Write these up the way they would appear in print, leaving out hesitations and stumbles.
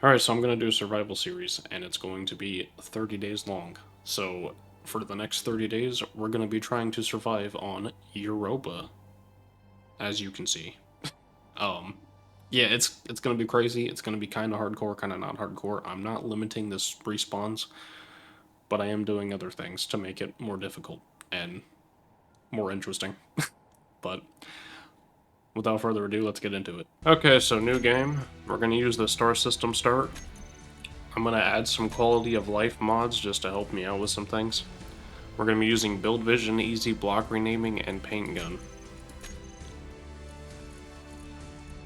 Alright, so I'm going to do a survival series, and it's going to be 30 days long. So, for the next 30 days, we're going to be trying to survive on Europa, as you can see. Um, yeah, it's going to be crazy. It's going to be kind of hardcore, kind of not hardcore. I'm not limiting the respawns, but I am doing other things to make it more difficult and more interesting. But without further ado, let's get into it. Okay, so new game. We're going to use the star system start. I'm going to add some quality of life mods just to help me out with some things. We're going to be using Build Vision, Easy Block Renaming, and Paint Gun.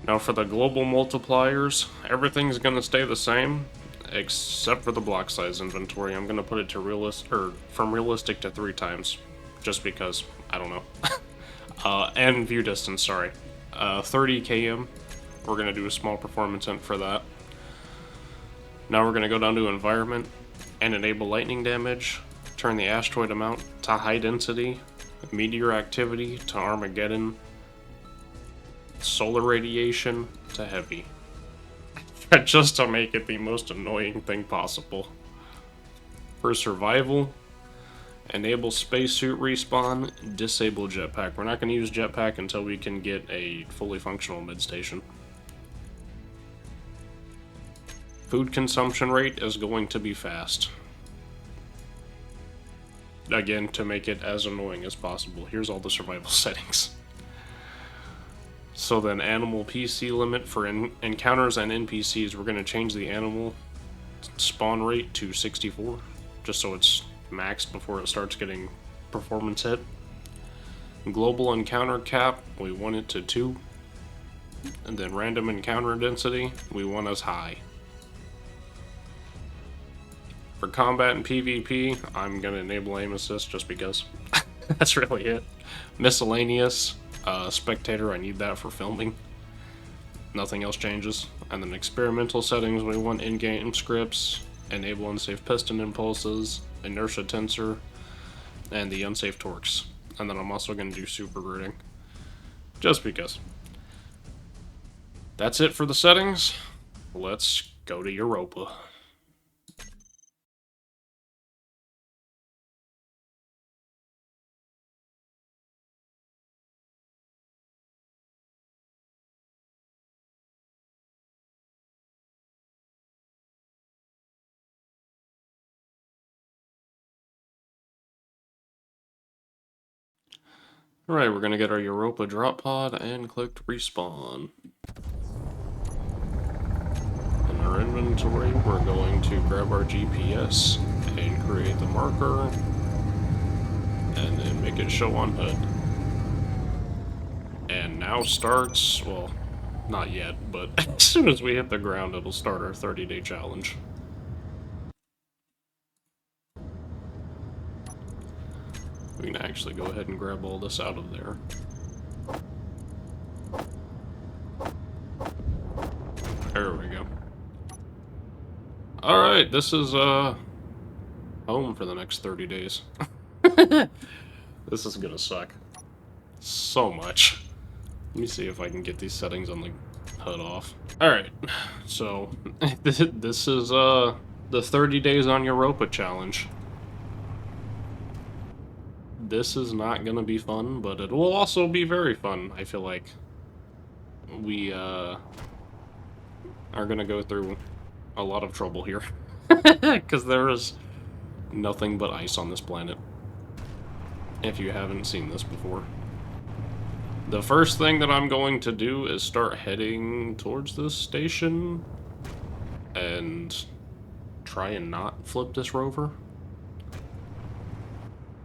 Now for the global multipliers, everything's going to stay the same, except for the block size inventory. I'm going to put it to from realistic to 3 times, just because, I don't know. And view distance, sorry. 30 km, we're going to do a small performance int for that. Now we're going to go down to environment and enable lightning damage, turn the asteroid amount to high density, meteor activity to Armageddon, solar radiation to heavy. Just to make it the most annoying thing possible. For survival, enable spacesuit respawn, disable jetpack. We're not going to use jetpack until we can get a fully functional mid-station. Food consumption rate is going to be fast. Again, to make it as annoying as possible. Here's all the survival settings. So then animal PC limit for encounters and NPCs, we're going to change the animal spawn rate to 64, just so it's maxed before it starts getting performance hit. Global encounter cap, we want it to 2. And then random encounter density, we want as high. For combat and PvP, I'm going to enable aim assist just because. That's really it. Miscellaneous, spectator, I need that for filming. Nothing else changes. And then experimental settings, we want in-game scripts, enable unsafe piston impulses, inertia tensor, and the unsafe torques. And then I'm also going to do super rooting. Just because. That's it for the settings. Let's go to Europa. Alright, we're gonna get our Europa drop pod and click respawn. In our inventory, we're going to grab our GPS and create the marker, and then make it show on HUD. And now starts, well, not yet, but as soon as we hit the ground, it'll start our 30-day challenge. We can actually go ahead and grab all this out of there. There we go. Alright, this is, home for the next 30 days. This is gonna suck. So much. Let me see if I can get these settings on the HUD off. Alright, so, this is, the 30 days on Europa challenge. This is not gonna be fun, but it will also be very fun, I feel like. We, are gonna go through a lot of trouble here. Because there is nothing but ice on this planet. If you haven't seen this before. The first thing that I'm going to do is start heading towards this station and try and not flip this rover.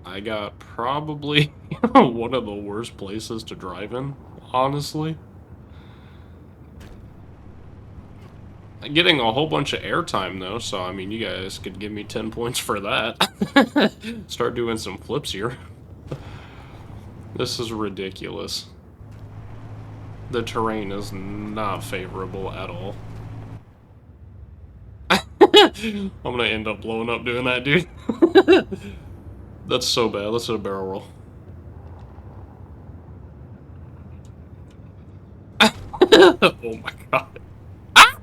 I got probably one of the worst places to drive in, honestly. I'm getting a whole bunch of airtime though, so I mean, you guys could give me 10 points for that. Start doing some flips here. This is ridiculous. The terrain is not favorable at all. I'm gonna end up blowing up doing that, dude. That's so bad. Let's hit a barrel roll. Oh my god. Ah!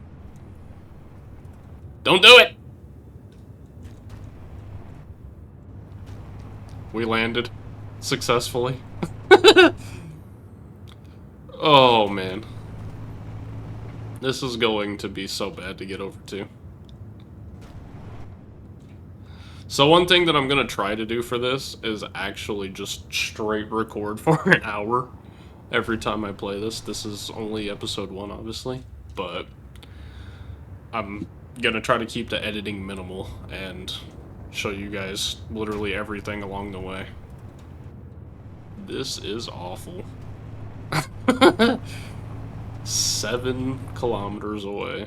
Don't do it! We landed successfully. Oh, man. This is going to be so bad to get over to. So one thing that I'm going to try to do for this is actually just straight record for an hour every time I play this. This is only episode 1, obviously, but I'm going to try to keep the editing minimal and show you guys literally everything along the way. This is awful. 7 kilometers away.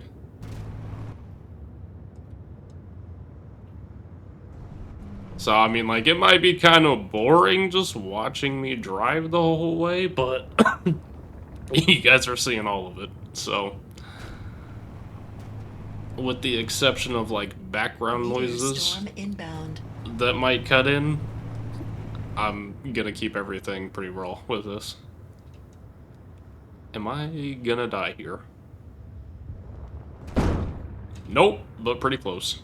So, I mean, like, it might be kind of boring just watching me drive the whole way, but you guys are seeing all of it, so. With the exception of, like, background noises Storm inbound. that might cut in, I'm gonna keep everything pretty raw with this. Am I gonna die here? Nope, but pretty close.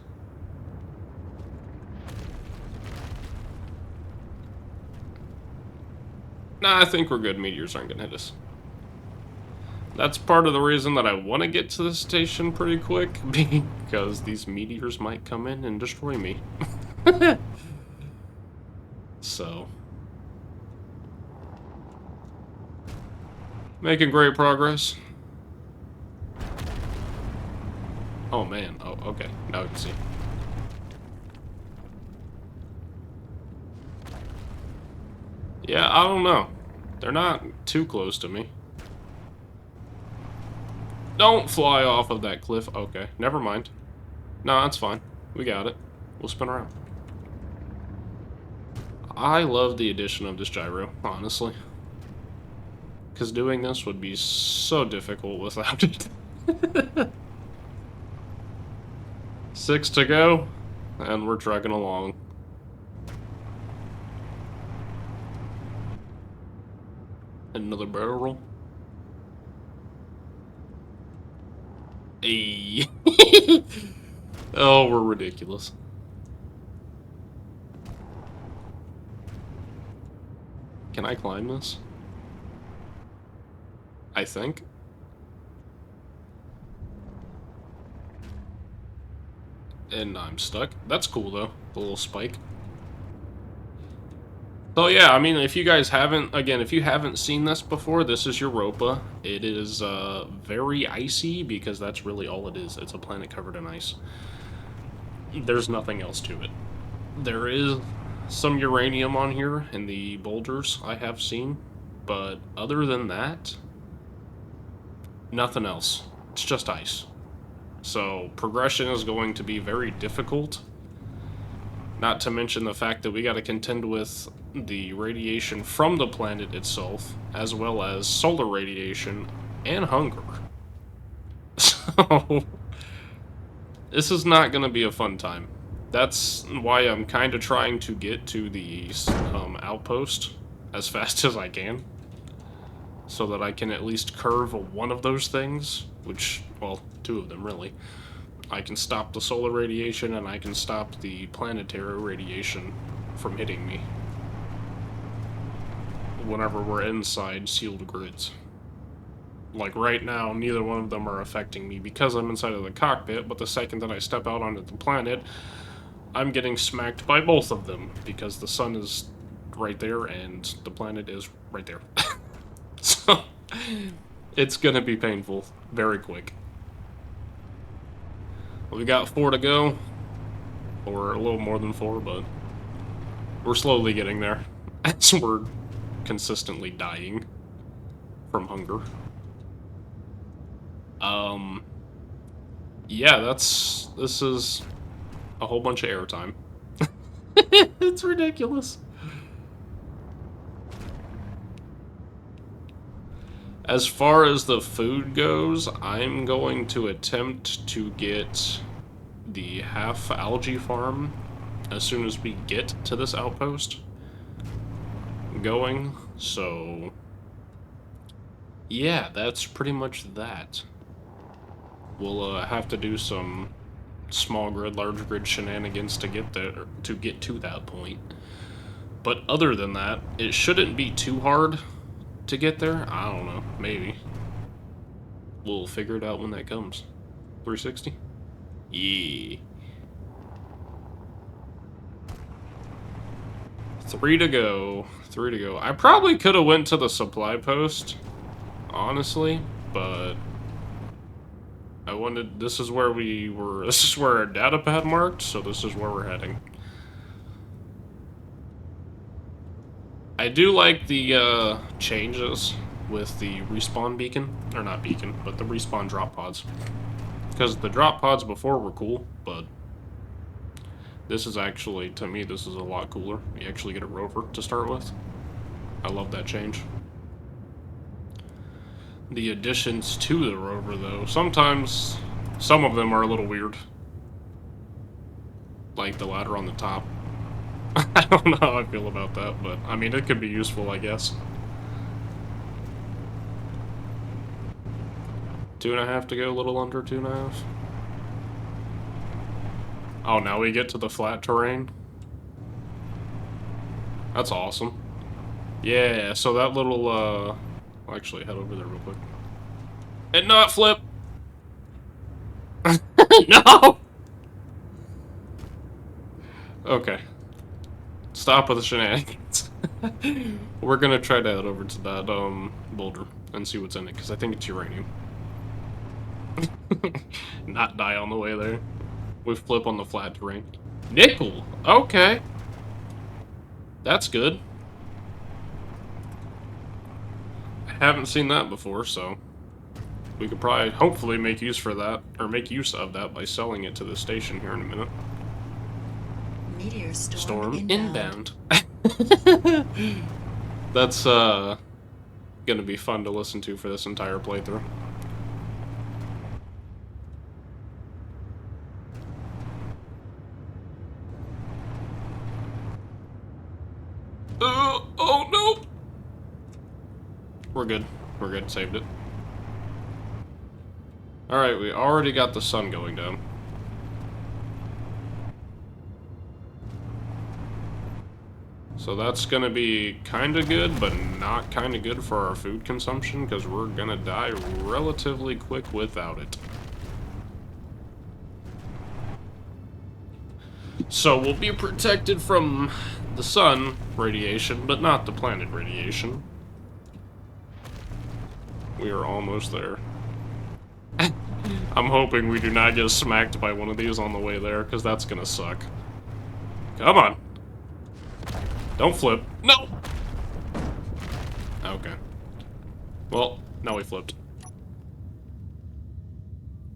Nah, I think we're good. Meteors aren't gonna hit us. That's part of the reason that I want to get to the station pretty quick, because these meteors might come in and destroy me. So. Making great progress. Oh man, oh, okay, now we can see. Yeah, I don't know. They're not too close to me. Don't fly off of that cliff. Okay, never mind. No, that's fine. We got it. We'll spin around. I love the addition of this gyro, honestly. Because doing this would be so difficult without it. 6 to go, and we're trucking along. Another barrel roll. Hey. Oh, we're ridiculous. Can I climb this? I think. And I'm stuck. That's cool, though. The little spike. So, yeah, I mean, if you guys haven't, again, if you haven't seen this before, this is Europa. It is very icy, because that's really all it is. It's a planet covered in ice. There's nothing else to it. There is some uranium on here in the boulders I have seen, but other than that, nothing else. It's just ice. So progression is going to be very difficult. Not to mention the fact that we got to contend with the radiation from the planet itself, as well as solar radiation and hunger. So this is not going to be a fun time. That's why I'm kind of trying to get to the outpost as fast as I can, so that I can at least curve one of those things, which, well, 2 of them really. I can stop the solar radiation and I can stop the planetary radiation from hitting me whenever we're inside sealed grids. Like right now, neither one of them are affecting me because I'm inside of the cockpit, but the second that I step out onto the planet, I'm getting smacked by both of them because the sun is right there and the planet is right there. So, it's gonna be painful very quick. We got 4 to go, or a little more than 4, but we're slowly getting there as we're consistently dying from hunger. Yeah, this is a whole bunch of airtime. It's ridiculous. As far as the food goes, I'm going to attempt to get the half algae farm as soon as we get to this outpost going. So, yeah, that's pretty much that. We'll have to do some small grid, large grid shenanigans to get there, to get to that point. But other than that, it shouldn't be too hard to get there. I don't know, maybe. We'll figure it out when that comes. 360? Yeah. 3 to go. 3 to go. I probably could have went to the supply post, honestly, but I wanted, this is where we were, this is where our data pad marked, so this is where we're heading. I do like the changes with the respawn beacon, or not beacon, but the respawn drop pods. Because the drop pods before were cool, but this is actually, to me, this is a lot cooler. You actually get a rover to start with. I love that change. The additions to the rover, though, sometimes, some of them are a little weird. Like the ladder on the top. I don't know how I feel about that, but, I mean, it could be useful, I guess. 2.5 to go, a little under 2.5. Oh, now we get to the flat terrain. That's awesome. Yeah, so that little, I'll actually head over there real quick. And not flip! No! Okay. Stop with the shenanigans. We're gonna try to head over to that, boulder and see what's in it, because I think it's uranium. Not die on the way there. We flip on the flat terrain. Nickel! Okay. That's good. I haven't seen that before, so we could probably, hopefully, make use for that, or make use of that by selling it to the station here in a minute. Meteor Storm inbound. That's, gonna be fun to listen to for this entire playthrough. Oh no! We're good. We're good. Saved it. Alright, we already got the sun going down. So that's gonna be kinda good, but not kinda good for our food consumption, because we're gonna die relatively quick without it. So we'll be protected from the sun radiation, but not the planet radiation. We are almost there. I'm hoping we do not get smacked by one of these on the way there, because that's gonna suck. Come on. Don't flip. No! Okay. Well, now we flipped.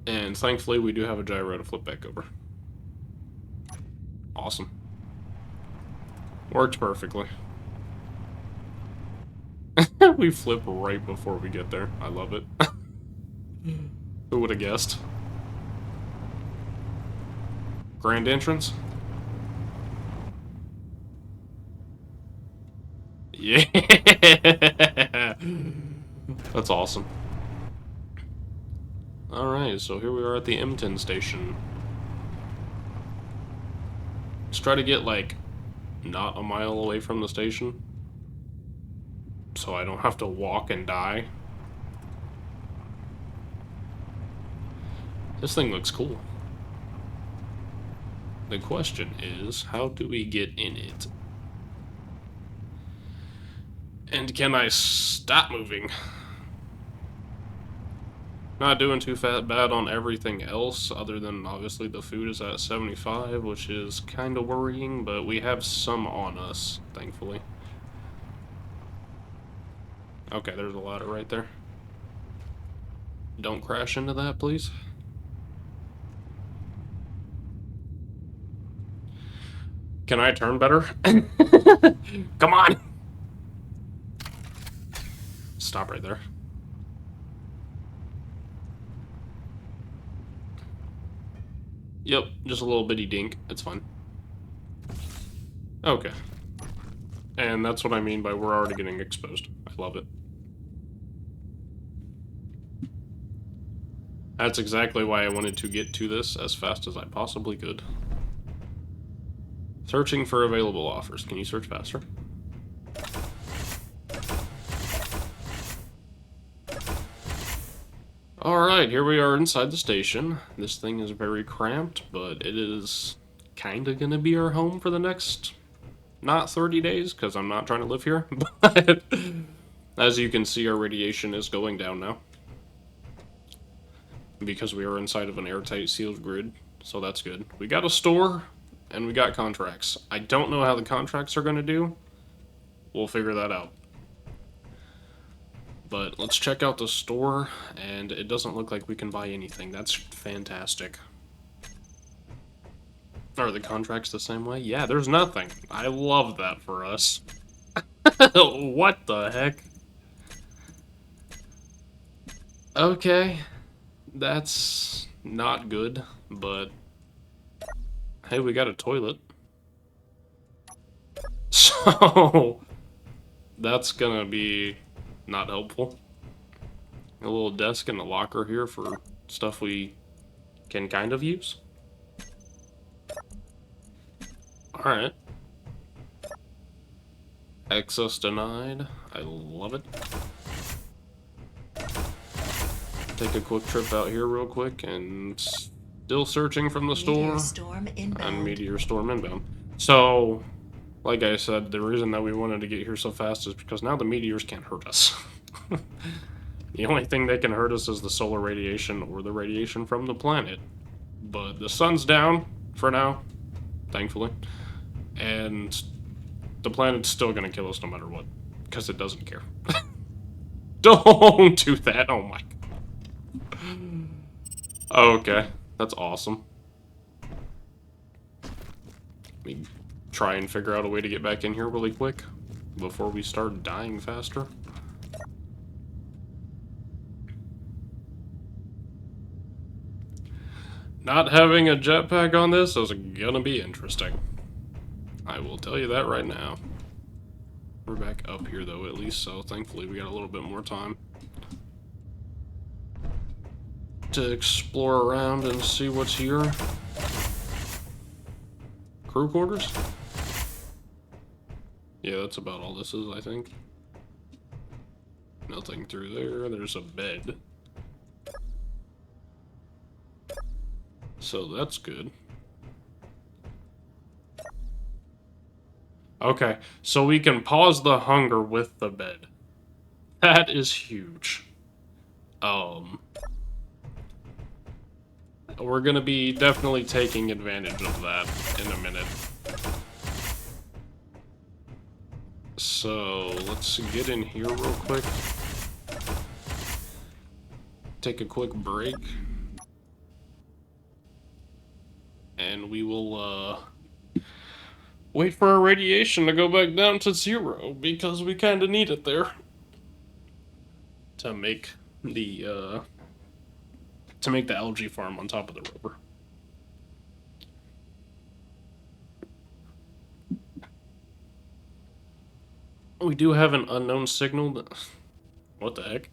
And thankfully we do have a gyro to flip back over. Awesome. Works perfectly. We flip right before we get there. I love it. Who would have guessed? Grand entrance? Yeah! That's awesome. Alright, so here we are at the M10 station. Let's try to get, like, not a mile away from the station, so I don't have to walk and die. This thing looks cool. The question is, how do we get in it? And can I stop moving? Not doing too bad on everything else, other than obviously the food is at 75, which is kind of worrying, but we have some on us, thankfully. Okay, there's a ladder right there. Don't crash into that, please. Can I turn better? Come on! Stop right there. Yep, just a little bitty dink. It's fine. Okay. And that's what I mean by we're already getting exposed. I love it. That's exactly why I wanted to get to this as fast as I possibly could. Searching for available offers. Can you search faster? Alright, here we are inside the station. This thing is very cramped, but it is kinda gonna be our home for the next, not 30 days, because I'm not trying to live here, but as you can see, our radiation is going down now. Because we are inside of an airtight sealed grid, so that's good. We got a store, and we got contracts. I don't know how the contracts are gonna do. We'll figure that out. But let's check out the store, and it doesn't look like we can buy anything. That's fantastic. Are the contracts the same way? Yeah, there's nothing. I love that for us. What the heck? Okay. That's not good, but... Hey, we got a toilet. So... That's gonna be not helpful. A little desk and a locker here for stuff we can kind of use. Alright. Access denied. I love it. Take a quick trip out here real quick and still searching from the store. Meteor storm inbound. And meteor storm inbound. So, like I said, the reason that we wanted to get here so fast is because now the meteors can't hurt us. The only thing that can hurt us is the solar radiation or the radiation from the planet. But the sun's down for now, thankfully. And the planet's still gonna kill us no matter what, because it doesn't care. Don't do that, oh my god. Okay, that's awesome. Let me try and figure out a way to get back in here really quick before we start dying faster. Not having a jetpack on this is gonna be interesting. I will tell you that right now. We're back up here though, at least, so thankfully we got a little bit more time to explore around and see what's here. Crew quarters? Yeah, that's about all this is, I think. Nothing through there. There's a bed. So that's good. Okay, so we can pause the hunger with the bed. That is huge. We're gonna be definitely taking advantage of that in a minute. So, let's get in here real quick. Take a quick break. And we will, wait for our radiation to go back down to 0, because we kinda need it there. To make the algae farm on top of the rover. We do have an unknown signal that... What the heck?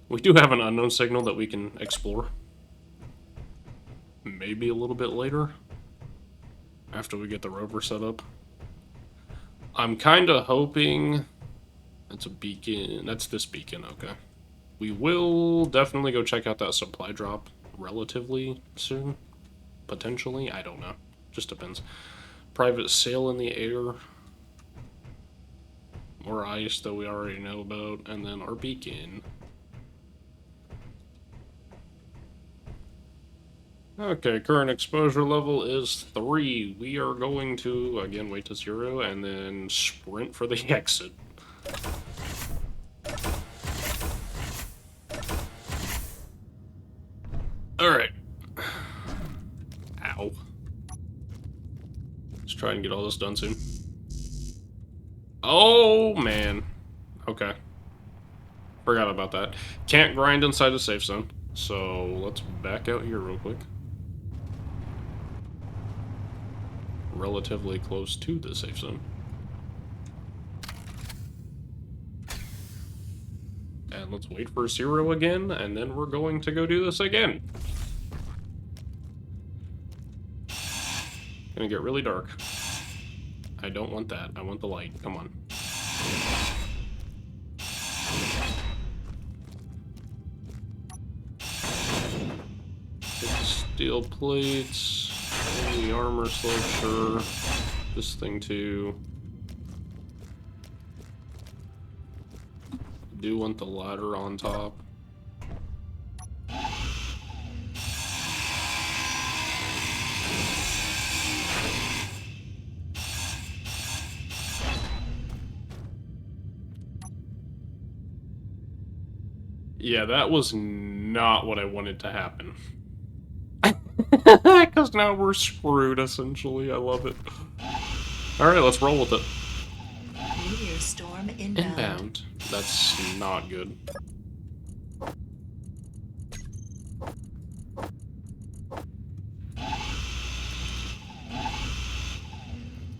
We do have an unknown signal that we can explore. Maybe a little bit later. After we get the rover set up. I'm kinda hoping... That's a beacon. That's this beacon, okay. We will definitely go check out that supply drop relatively soon. Potentially, I don't know. Just depends. Private sale in the air. More ice that we already know about. And then our beacon. Okay, current exposure level is 3. We are going to, again, wait to 0 and then sprint for the exit. Alright. Ow. Let's try and get all this done soon. Oh, man. Okay. Forgot about that. Can't grind inside the safe zone. So, let's back out here real quick. Relatively close to the safe zone. And let's wait for 0 again, and then we're going to go do this again. Gonna get really dark. I don't want that. I want the light. Come on. Get the steel plates. The armor sculpture. This thing too. Do want the ladder on top. Yeah, that was not what I wanted to happen. Because now we're screwed, essentially. I love it. Alright, let's roll with it. Meteor storm inbound. Inbound. That's not good.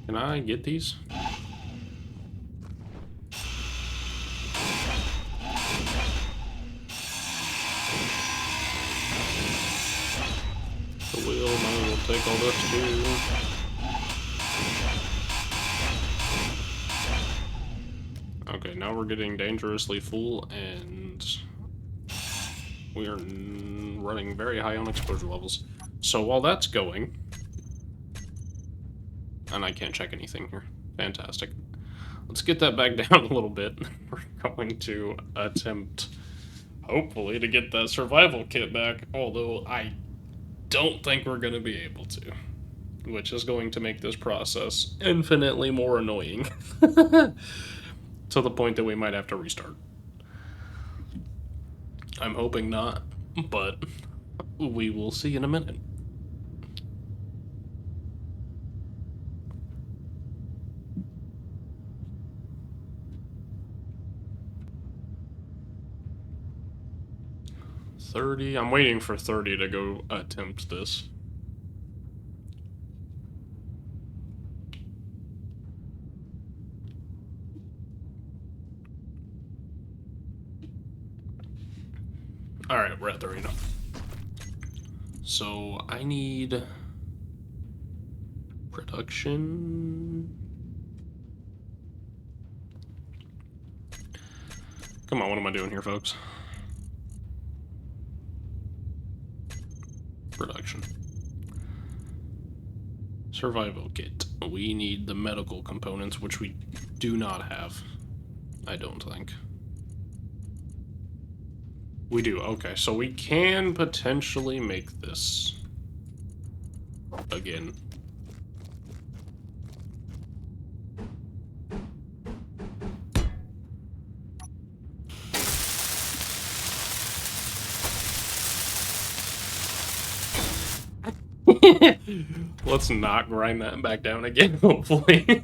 Can I get these? The wheel, might as well take all this too. Okay, now we're getting dangerously full, and we are running very high on exposure levels. So while that's going, and I can't check anything here. Fantastic. Let's get that back down a little bit. We're going to attempt, hopefully, to get that survival kit back, although I don't think we're going to be able to, which is going to make this process infinitely more annoying. To the point that we might have to restart. I'm hoping not, but we will see in a minute. $30. I'm waiting for 30 to go attempt this. Alright, we're at 30 now. So I need production. Come on, what am I doing here, folks? Production. Survival kit. We need the medical components, which we do not have. I don't think. We do, okay. So we can potentially make this again. Let's not grind that back down again, hopefully.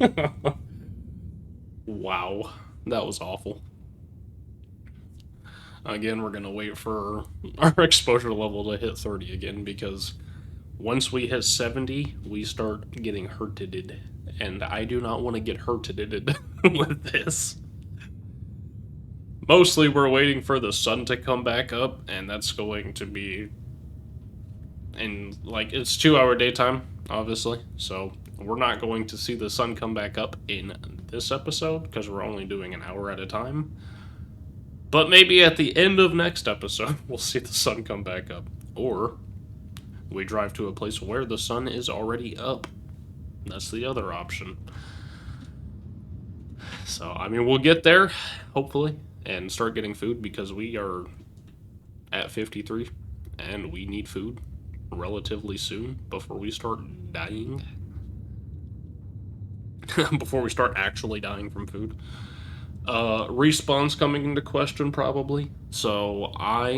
Wow, that was awful. Again, we're gonna wait for our exposure level to hit 30 again, because once we hit 70, we start getting hurted, and I do not want to get hurted with this. Mostly we're waiting for the sun to come back up, and that's going to be in, like, it's 2-hour daytime, obviously, so we're not going to see the sun come back up in this episode, because we're only doing an hour at a time. But maybe at the end of next episode, we'll see the sun come back up. Or we drive to a place where the sun is already up. That's the other option. So, I mean, we'll get there, hopefully, and start getting food, because we are at 53, and we need food relatively soon before we start dying. Before we start actually dying from food. Respawn's coming into question, probably. So I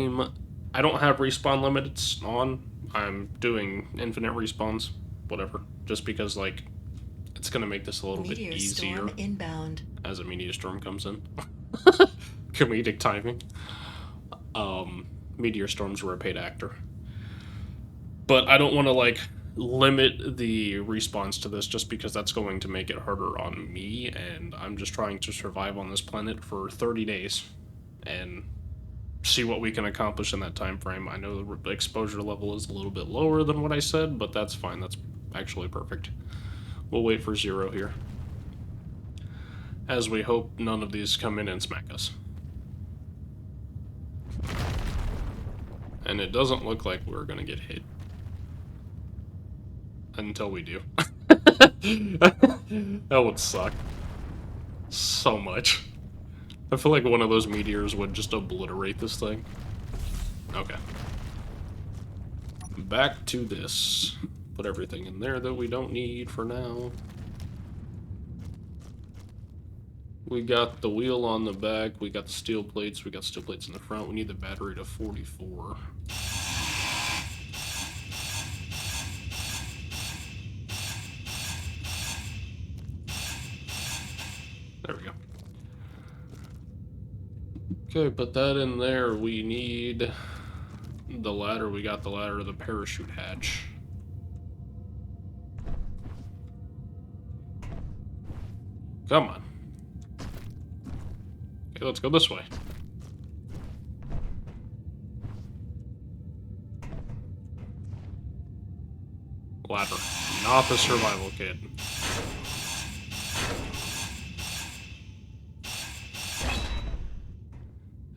don't have respawn limits on. I'm doing infinite respawns, whatever. Just because, like, it's gonna make this a little bit easier storm inbound. as a meteor storm comes in. Comedic timing. Meteor storms were a paid actor. But I don't want to, like, limit the respawns to this, just because that's going to make it harder on me, and I'm just trying to survive on this planet for 30 days and see what we can accomplish in that time frame. I know the exposure level is a little bit lower than what I said, but that's fine. That's actually perfect. We'll wait for 0 here. As we hope none of these come in and smack us. And it doesn't look like we're gonna get hit. Until we do. That would suck. So much. I feel like one of those meteors would just obliterate this thing. Okay. Back to this. Put everything in there that we don't need for now. We got the wheel on the back, we got the steel plates, we got steel plates in the front. We need the battery to 44. There we go. Okay, put that in there. We need the ladder. We got the ladder to the parachute hatch. Come on. Okay, let's go this way. Ladder, not the survival kit.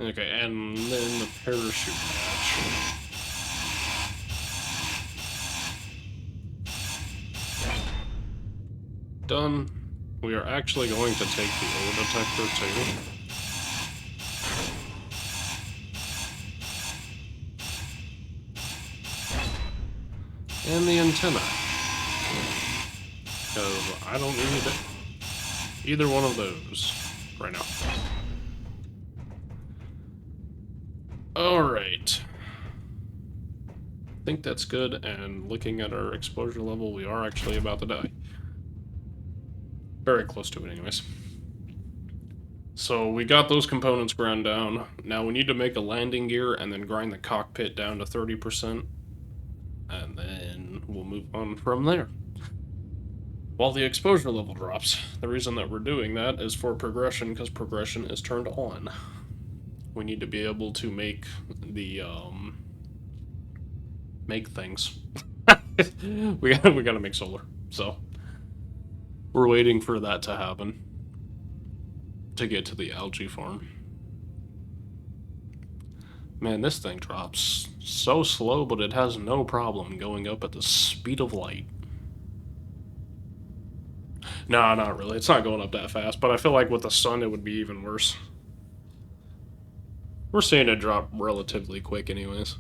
Okay, and then the parachute hatch. Done. We are actually going to take the oil detector too. And the antenna. Because I don't need either one of those right now. Alright. I think that's good, and looking at our exposure level, we are actually about to die. Very close to it anyways. So we got those components ground down. Now we need to make a landing gear and then grind the cockpit down to 30%. And then we'll move on from there. While the exposure level drops, the reason that we're doing that is for progression, because progression is turned on. We need to be able to make the, make things. we gotta make solar, so we're waiting for that to happen to get to the algae farm. Man, this thing drops so slow, but it has no problem going up at the speed of light. Nah, not really. It's not going up that fast, but I feel like with the sun it would be even worse. We're seeing it drop relatively quick anyways.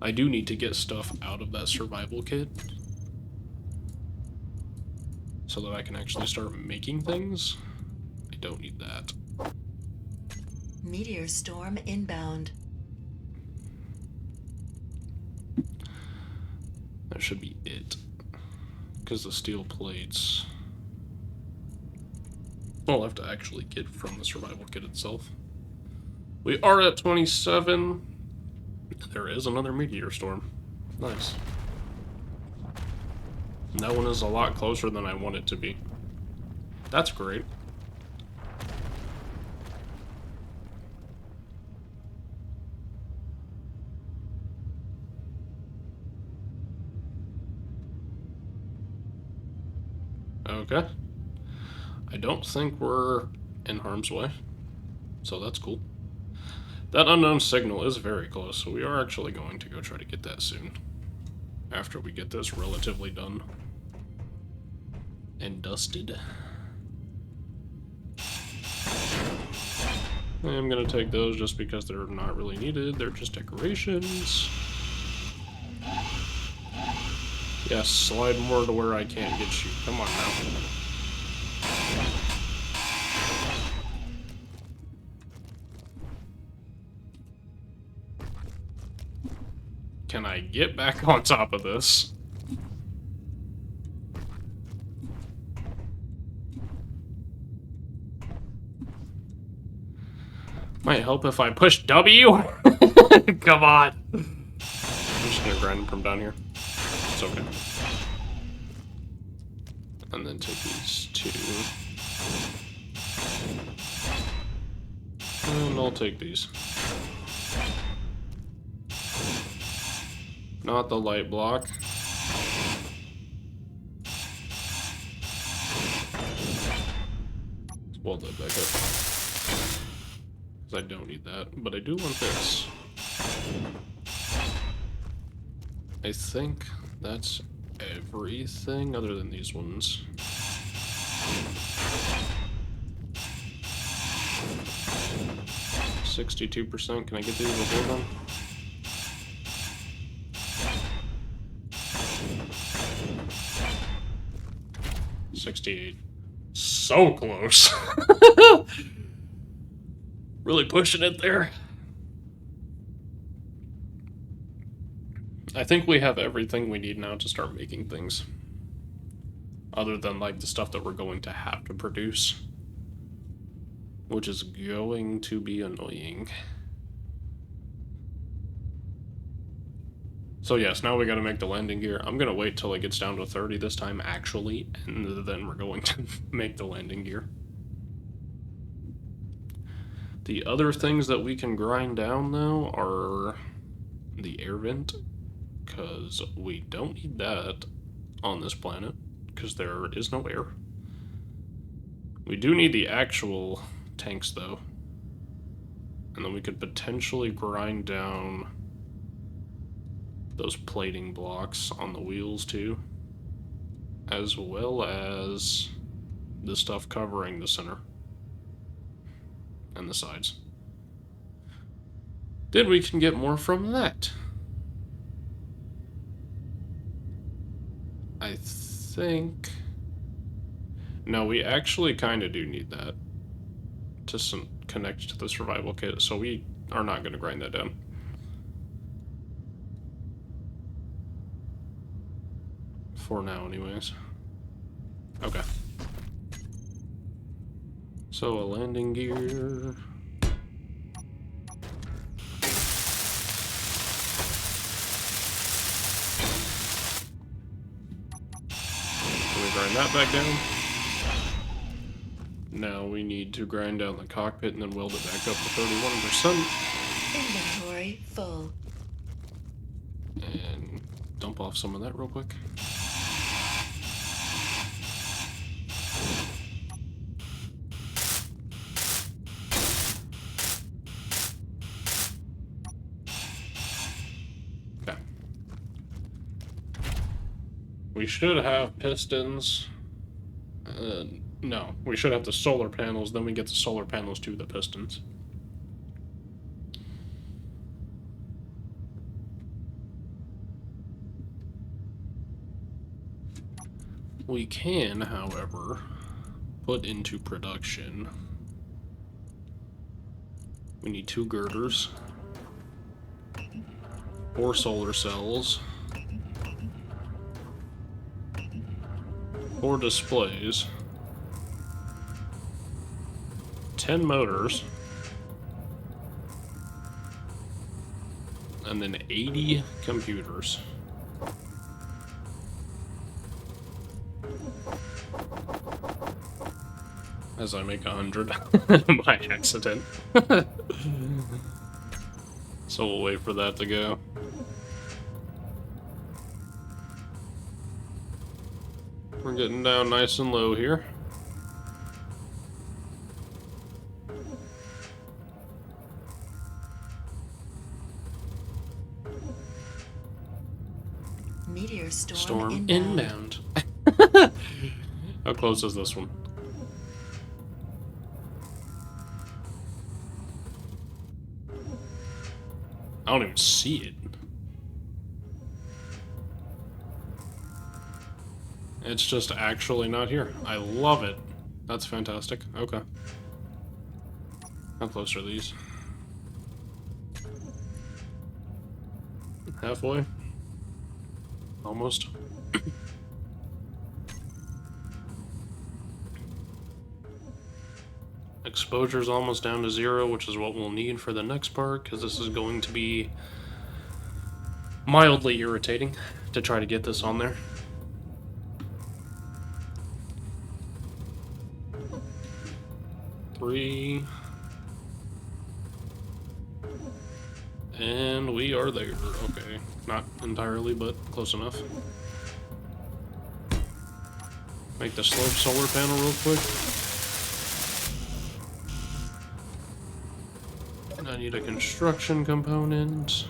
I do need to get stuff out of that survival kit so that I can actually start making things. I don't need that. Meteor storm inbound. That should be it. Because the steel plates I'll have to actually get from the survival kit itself. We are at 27. There is another meteor storm. Nice. And that one is a lot closer than I want it to be. That's great. Okay. I don't think we're in harm's way, so that's cool. That unknown signal is very close, so we are actually going to go try to get that soon. After we get this relatively done and dusted. I'm gonna take those just because they're not really needed, they're just decorations. Yes, slide more to where I can't get you. Come on now. Can I get back on top of this? Might help if I push W. Come on. I'm just gonna grind from down here. It's okay. And then take these two. And I'll take these. Not the light block. Weld that back up. Because I don't need that, but I do want this. I think that's everything other than these ones. %. Can I get these before then? $68. So close. Really pushing it there. I think we have everything we need now to start making things. Other than, like, the stuff that we're going to have to produce. Which is going to be annoying. So yes, now we gotta make the landing gear. I'm gonna wait till it gets down to 30 this time, actually, and then we're going to make the landing gear. The other things that we can grind down, though, are the air vent, because we don't need that on this planet, because there is no air. We do need the actual tanks, though. And then we could potentially grind down those plating blocks on the wheels, too. As well as the stuff covering the center. And the sides. Then we can get more from that. I think... No, we actually kind of do need that to connect to the survival kit, so we are not going to grind that down. For now, anyways. Okay. So, a landing gear... Can we grind that back down? Now we need to grind down the cockpit and then weld it back up to 31%. Inventory full. And dump off some of that real quick. Okay. We should have pistons. No, we should have the solar panels, then we get the solar panels to the pistons. We can, however, put into production. We need 2 girders, 4 solar cells, 4 displays, 10 motors, and then 80 computers. As I make 100 by accident. So we'll wait for that to go. We're getting down nice and low here. Meteor Storm inbound. How close is this one? I don't even see it. It's just actually not here. I love it. That's fantastic. Okay. How close are these? Halfway? Almost. Exposure's almost down to 0, which is what we'll need for the next part, because this is going to be mildly irritating to try to get this on there. Three. And we are there. Okay. Not entirely, but close enough. Make the slope solar panel real quick. need a construction component.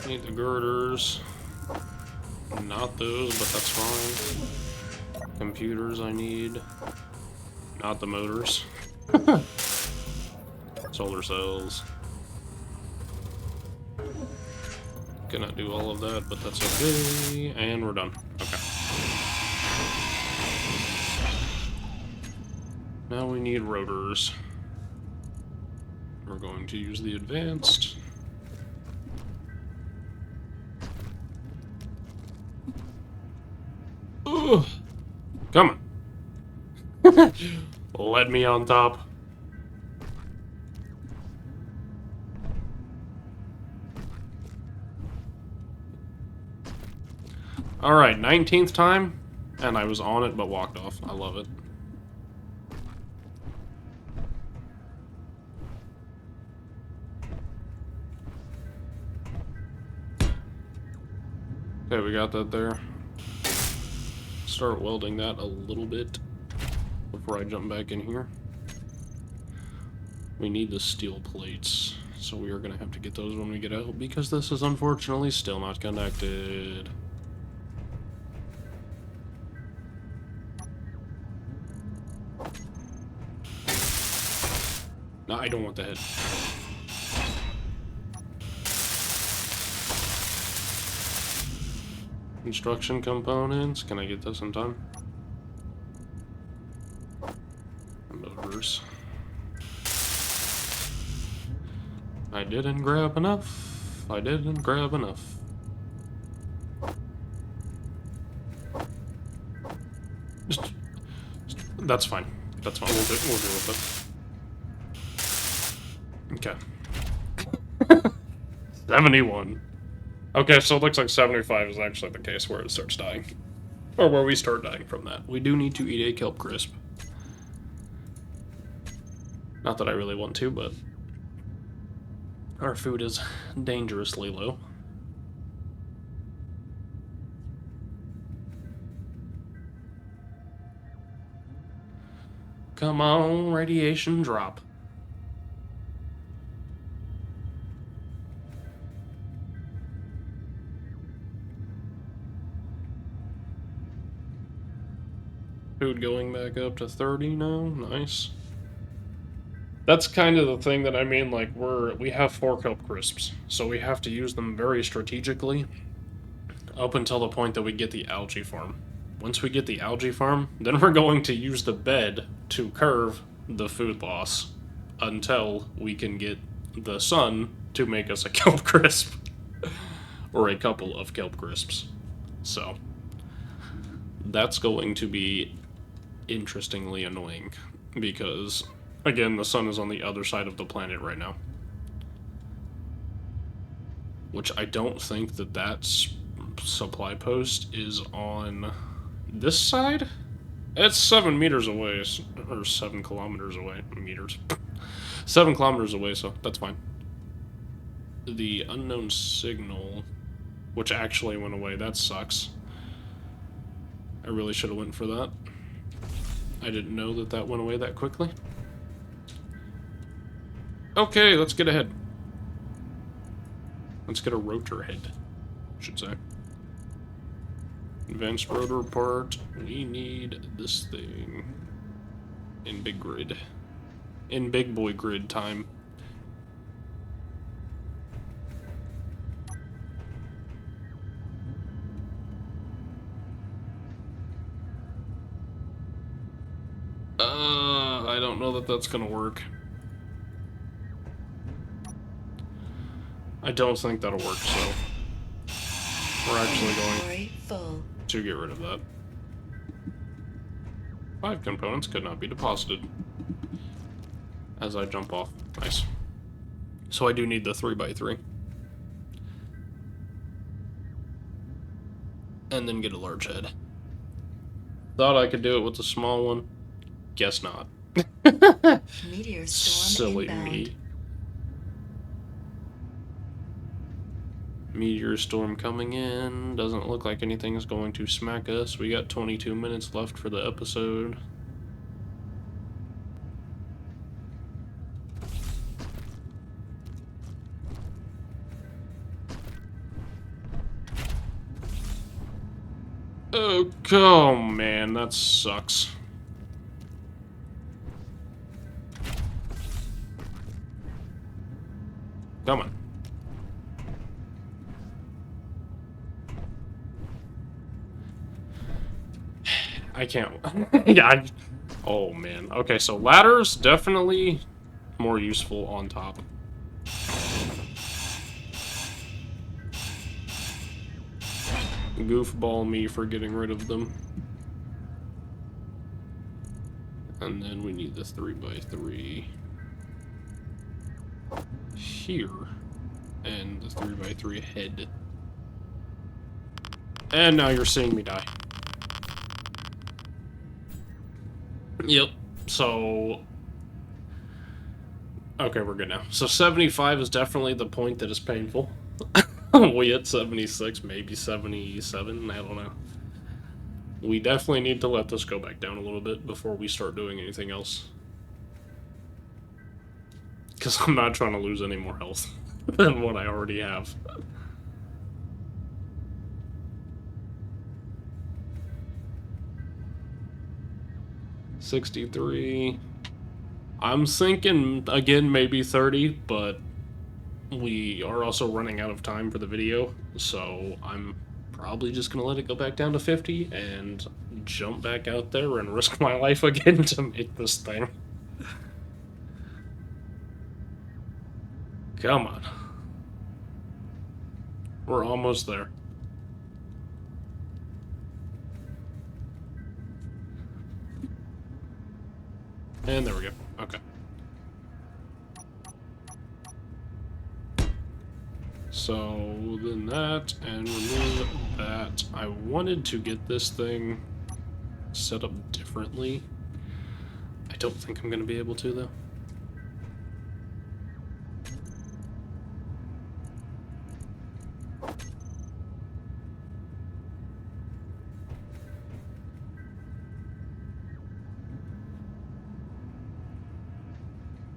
Need the girders. Not those, but that's fine. Computers I need. Not the motors. Solar cells. Cannot do all of that, but that's okay. And we're done. Okay. Now we need rotors. We're going to use the advanced. Ugh. Come on. Let me on top. Alright, 19th time, and I was on it but walked off. I love it. Okay, we got that there. Start welding that a little bit before I jump back in here. We need the steel plates, so we are going to have to get those when we get out, because this is unfortunately still not connected. No, I don't want the head. Construction components. Can I get this in time? Motors. I didn't grab enough. I didn't grab enough. That's fine. That's fine. We'll deal with it. Okay. 71. Okay, so it looks like 75 is actually the case where it starts dying. Or where we start dying from that. We do need to eat a kelp crisp. Not that I really want to, but our food is dangerously low. Come on, radiation drop. Food going back up to 30 now. Nice. That's kind of the thing that I mean, like, we have 4 kelp crisps, so we have to use them very strategically up until the point that we get the algae farm. Once we get the algae farm, then we're going to use the bed to curve the food loss until we can get the sun to make us a kelp crisp. Or a couple of kelp crisps. So, that's going to be interestingly annoying, because, again, the sun is on the other side of the planet right now. Which I don't think that supply post is on this side? It's 7 meters away, or 7 kilometers away. Meters. 7 kilometers away, so that's fine. The unknown signal, which actually went away, that sucks. I really should have went for that. I didn't know that that went away that quickly. Okay, let's get ahead. Let's get a rotor head, I should say. Advanced rotor part. We need this thing in big grid. In big boy grid time. I don't know that that's gonna work. I don't think that'll work, so we're actually going to get rid of that. 5 components could not be deposited. As I jump off. Nice. So I do need the 3x3. And then get a large head. Thought I could do it with the small one. Guess not. Meteor storm Silly inbound. me. Meteor storm coming in. Doesn't look like anything is going to smack us. We got 22 minutes left for the episode. Oh man, that sucks. Come on. I can't. Yeah. Oh man. Okay, so ladders definitely more useful on top. Goofball me for getting rid of them. And then we need the 3x3 here. And the 3x3 head. And now you're seeing me die. Yep. So... Okay, we're good now. So 75 is definitely the point that is painful. We hit 76, maybe 77, I don't know. We definitely need to let this go back down a little bit before we start doing anything else. Because I'm not trying to lose any more health than what I already have. $63. I'm thinking, again, maybe 30, but we are also running out of time for the video, so I'm probably just going to let it go back down to 50 and jump back out there and risk my life again to make this thing. Come on. We're almost there. And there we go. Okay. So then that, and remove that. I wanted to get this thing set up differently. I don't think I'm going to be able to, though.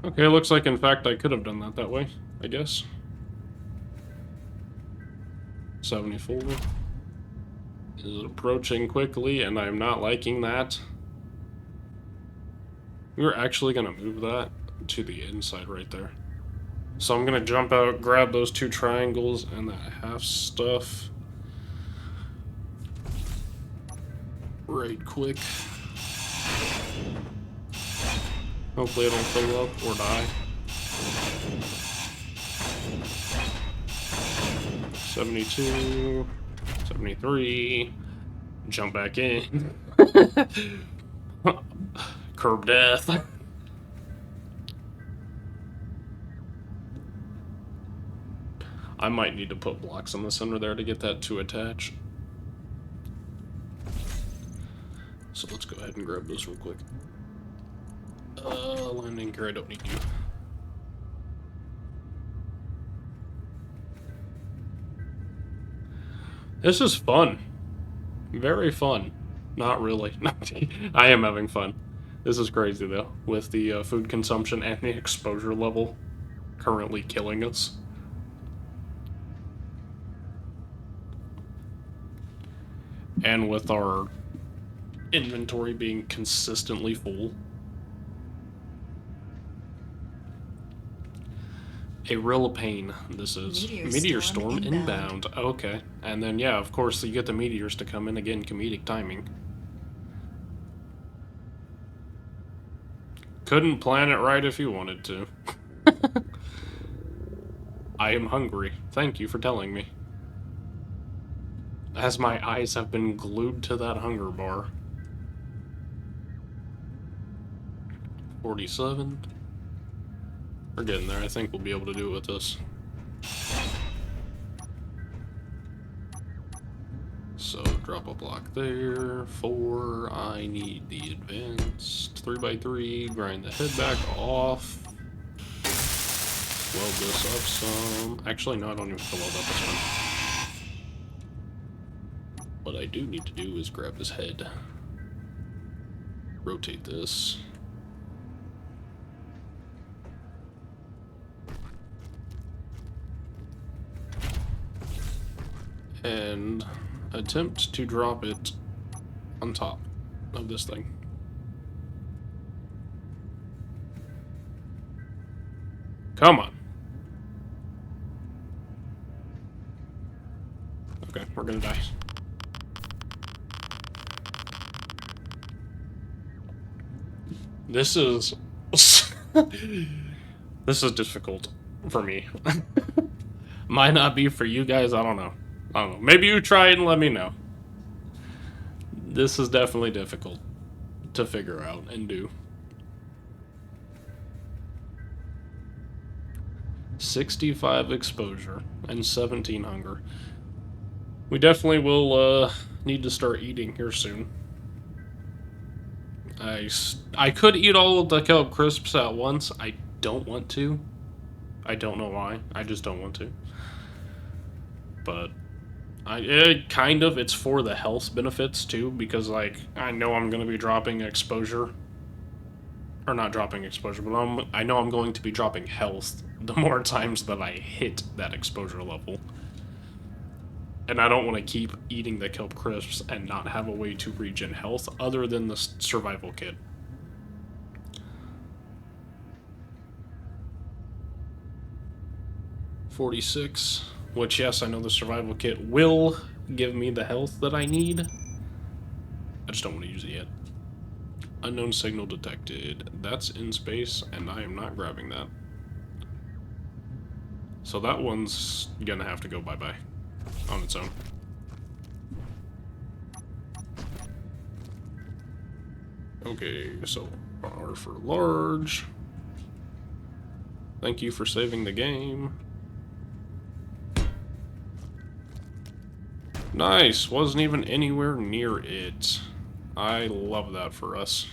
Okay, looks like, in fact, I could have done that way, I guess. 74 is approaching quickly, and I'm not liking that. We're actually going to move that to the inside right there. So I'm going to jump out, grab those two triangles and that half stuff. Right quick. Hopefully I don't fill up or die. 72, 73, jump back in. Curb death. I might need to put blocks in the center there to get that to attach. So let's go ahead and grab this real quick. Landing gear, I don't need you. This is fun. Very fun. Not really. I am having fun. This is crazy, though, with the food consumption and the exposure level currently killing us. And with our inventory being consistently full. A real pain, this is. Meteor storm inbound. Okay. And then, yeah, of course, you get the meteors to come in again, comedic timing. Couldn't plan it right if you wanted to. I am hungry. Thank you for telling me. As my eyes have been glued to that hunger bar. 47. We're getting there. I think we'll be able to do it with this. So, drop a block there. 4. I need the advanced 3x3. Grind the head back off. Weld this up some. Actually, no, I don't even have to weld up this one. What I do need to do is grab his head. Rotate this. And attempt to drop it on top of this thing. Come on. Okay, we're gonna die. This is... this is difficult for me. Might not be for you guys, I don't know. I don't know. Maybe you try it and let me know. This is definitely difficult to figure out and do. 65 exposure and 17 hunger. We definitely will need to start eating here soon. I could eat all of the kelp crisps at once. I don't want to. I don't know why. I just don't want to. But it's for the health benefits too, because like I know I'm going to be dropping exposure, or not dropping exposure, but I know I'm going to be dropping health the more times that I hit that exposure level. And I don't want to keep eating the kelp crisps and not have a way to regen health other than the survival kit. $46, which yes, I know the survival kit will give me the health that I need. I just don't want to use it yet. Unknown signal detected. That's in space, and I am not grabbing that. So that one's gonna have to go bye-bye on its own. Okay, so R for large. Thank you for saving the game. Nice, wasn't even anywhere near it. I love that for us.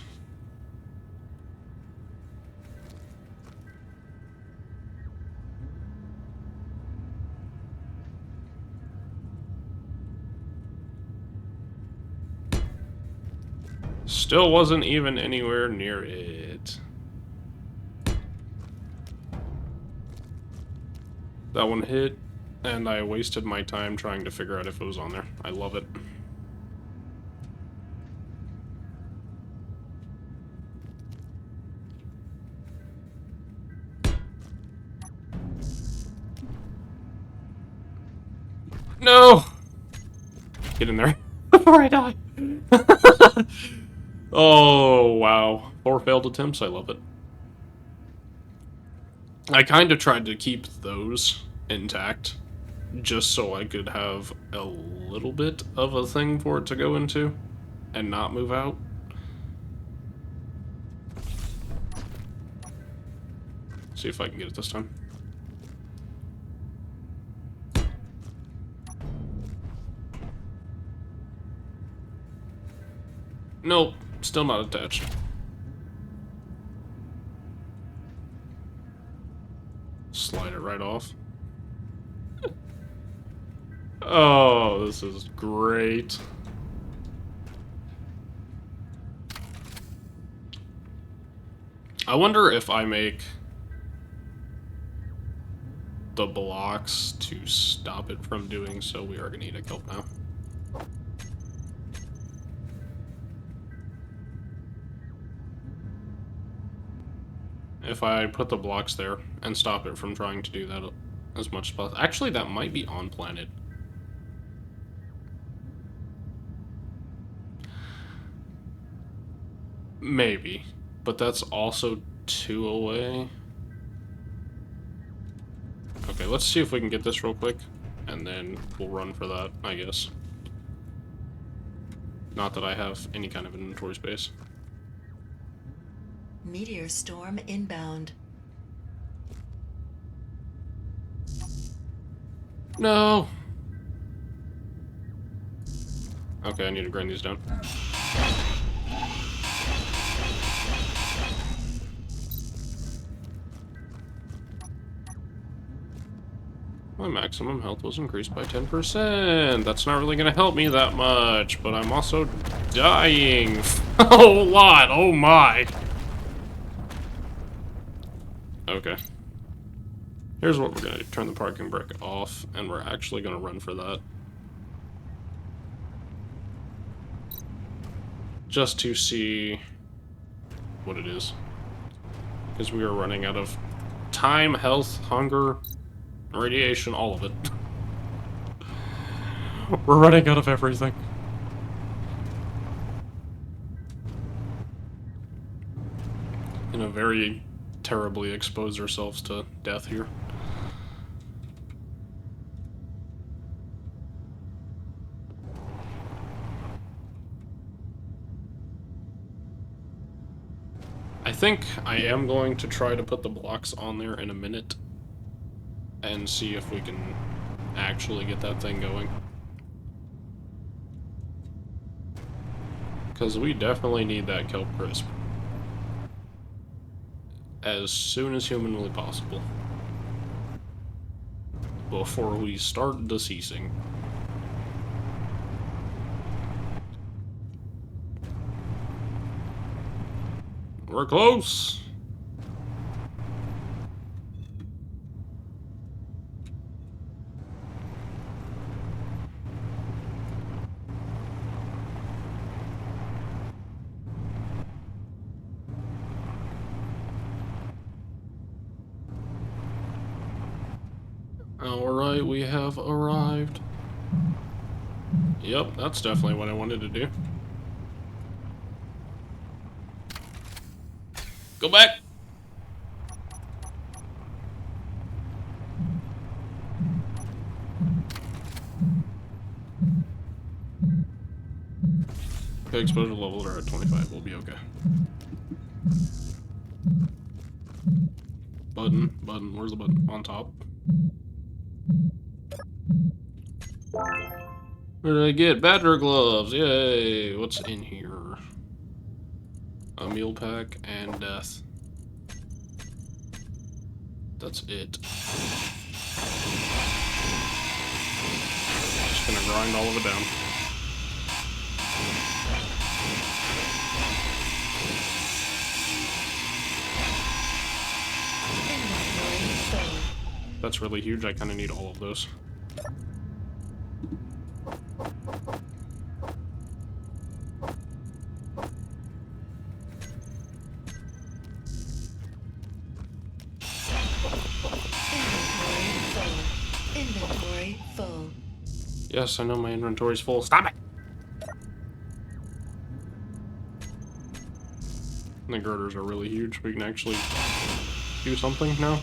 Still wasn't even anywhere near it. That one hit, and I wasted my time trying to figure out if it was on there. I love it. No! Get in there before I die. Oh, wow. 4 failed attempts, I love it. I kind of tried to keep those intact, just so I could have a little bit of a thing for it to go into, and not move out. See if I can get it this time. Nope, still not attached. Slide it right off. Oh, this is great. I wonder if I make the blocks to stop it from doing so. We are going to need a kelp now. If I put the blocks there and stop it from trying to do that as much as possible. Actually, that might be on planet. Maybe. But that's also 2 away. Okay, let's see if we can get this real quick. And then we'll run for that, I guess. Not that I have any kind of inventory space. Meteor storm inbound. No! Okay, I need to grind these down. My maximum health was increased by 10%. That's not really going to help me that much, but I'm also dying a whole lot. Oh my. Okay. Here's what we're going to do. Turn the parking brake off, and we're actually going to run for that. just to see what it is. Because we are running out of time, health, hunger, radiation, all of it. We're running out of everything. Very terribly expose ourselves to death here. I think I am going to try to put the blocks on there in a minute and see if we can actually get that thing going. Because we definitely need that kelp crisp as soon as humanly possible before we start deceasing. We're close! Alright, we have arrived. Yep, that's definitely what I wanted to do. Go back! Okay, exposure levels are at 25, we'll be okay. Button, where's the button? On top. What did I get? Badger gloves, yay! What's in here? A meal pack and death. That's it. Just gonna grind all of it down. That's really huge, I kinda need all of those. Inventory full. Yes, I know my inventory's full. Stop it! The girders are really huge. We can actually do something now.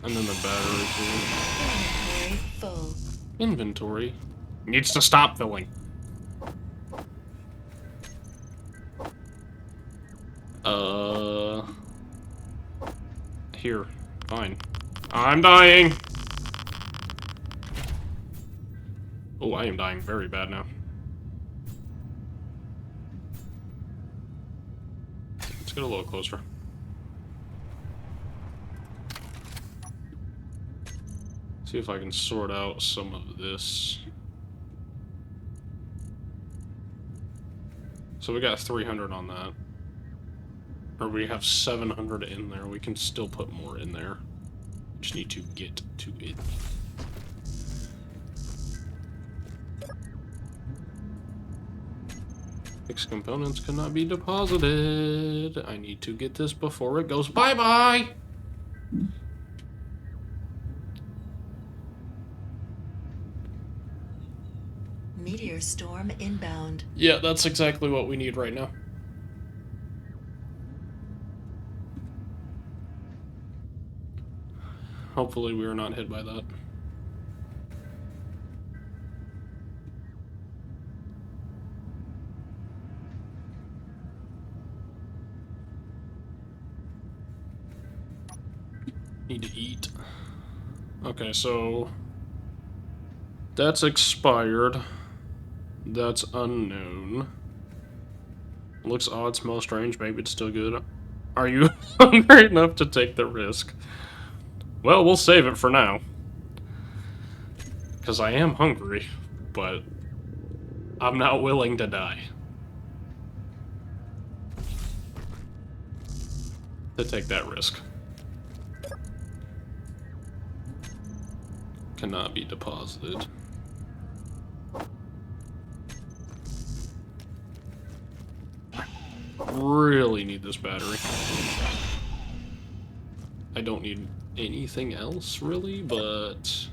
And then the battery too. Inventory full. Inventory needs to stop filling. Here. Fine. I'm dying! Oh, I am dying very bad now. Let's get a little closer. See if I can sort out some of this. So we got 300 on that. Or we have 700 in there. We can still put more in there. Just need to get to it. Fixed components cannot be deposited. I need to get this before it goes bye-bye! Meteor storm inbound. Yeah, that's exactly what we need right now. Hopefully we are not hit by that. Need to eat. Okay, so that's expired. That's unknown. Looks odd, smells strange, maybe it's still good. Are you hungry enough to take the risk? Well, we'll save it for now. Because I am hungry, but I'm not willing to die. To take that risk. Cannot be deposited. really need this battery. I don't need anything else, really, but...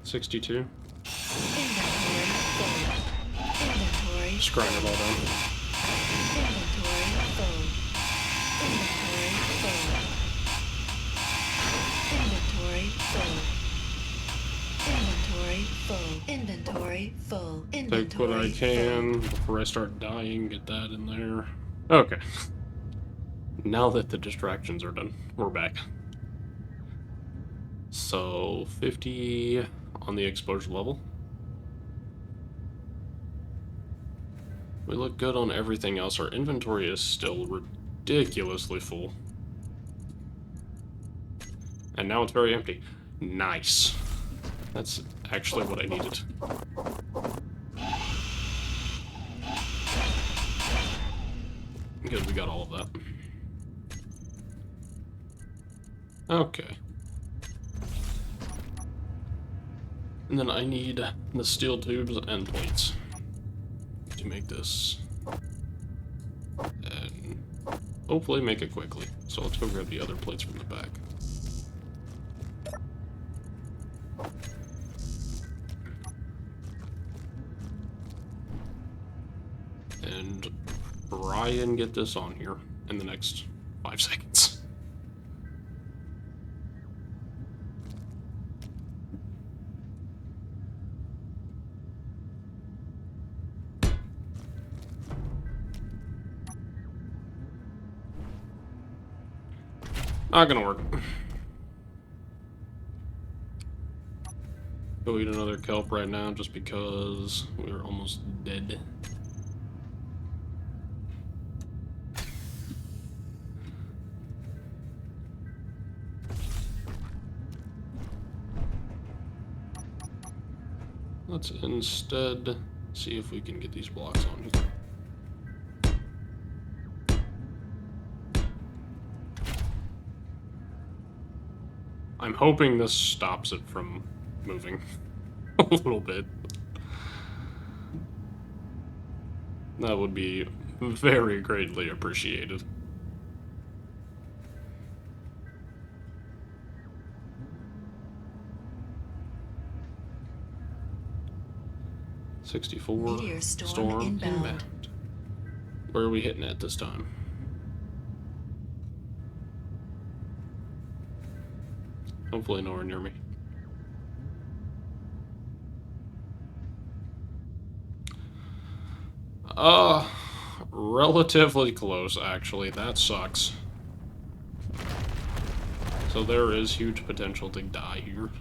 $62. Inventory full. Inventory Just grind it all down. Inventory full. Inventory full. Inventory full. Inventory full. Inventory full. Take what I can before I start dying, get that in there. Okay. Now that the distractions are done, we're back. So, 50 on the exposure level. We look good on everything else. Our inventory is still ridiculously full. And now it's very empty. Nice. That's actually what I needed. Because we got all of that. Okay. And then I need the steel tubes and plates to make this. And hopefully make it quickly. So let's go grab the other plates from the back. And try and get this on here in the next 5 seconds. Not gonna work. Go eat another kelp right now just because we're almost dead. Let's instead see if we can get these blocks on here. I'm hoping this stops it from moving a little bit. That would be very greatly appreciated. $64. Meteor storm inbound. Where are we hitting at this time? Hopefully nowhere near me. Relatively close, actually. That sucks. So there is huge potential to die here.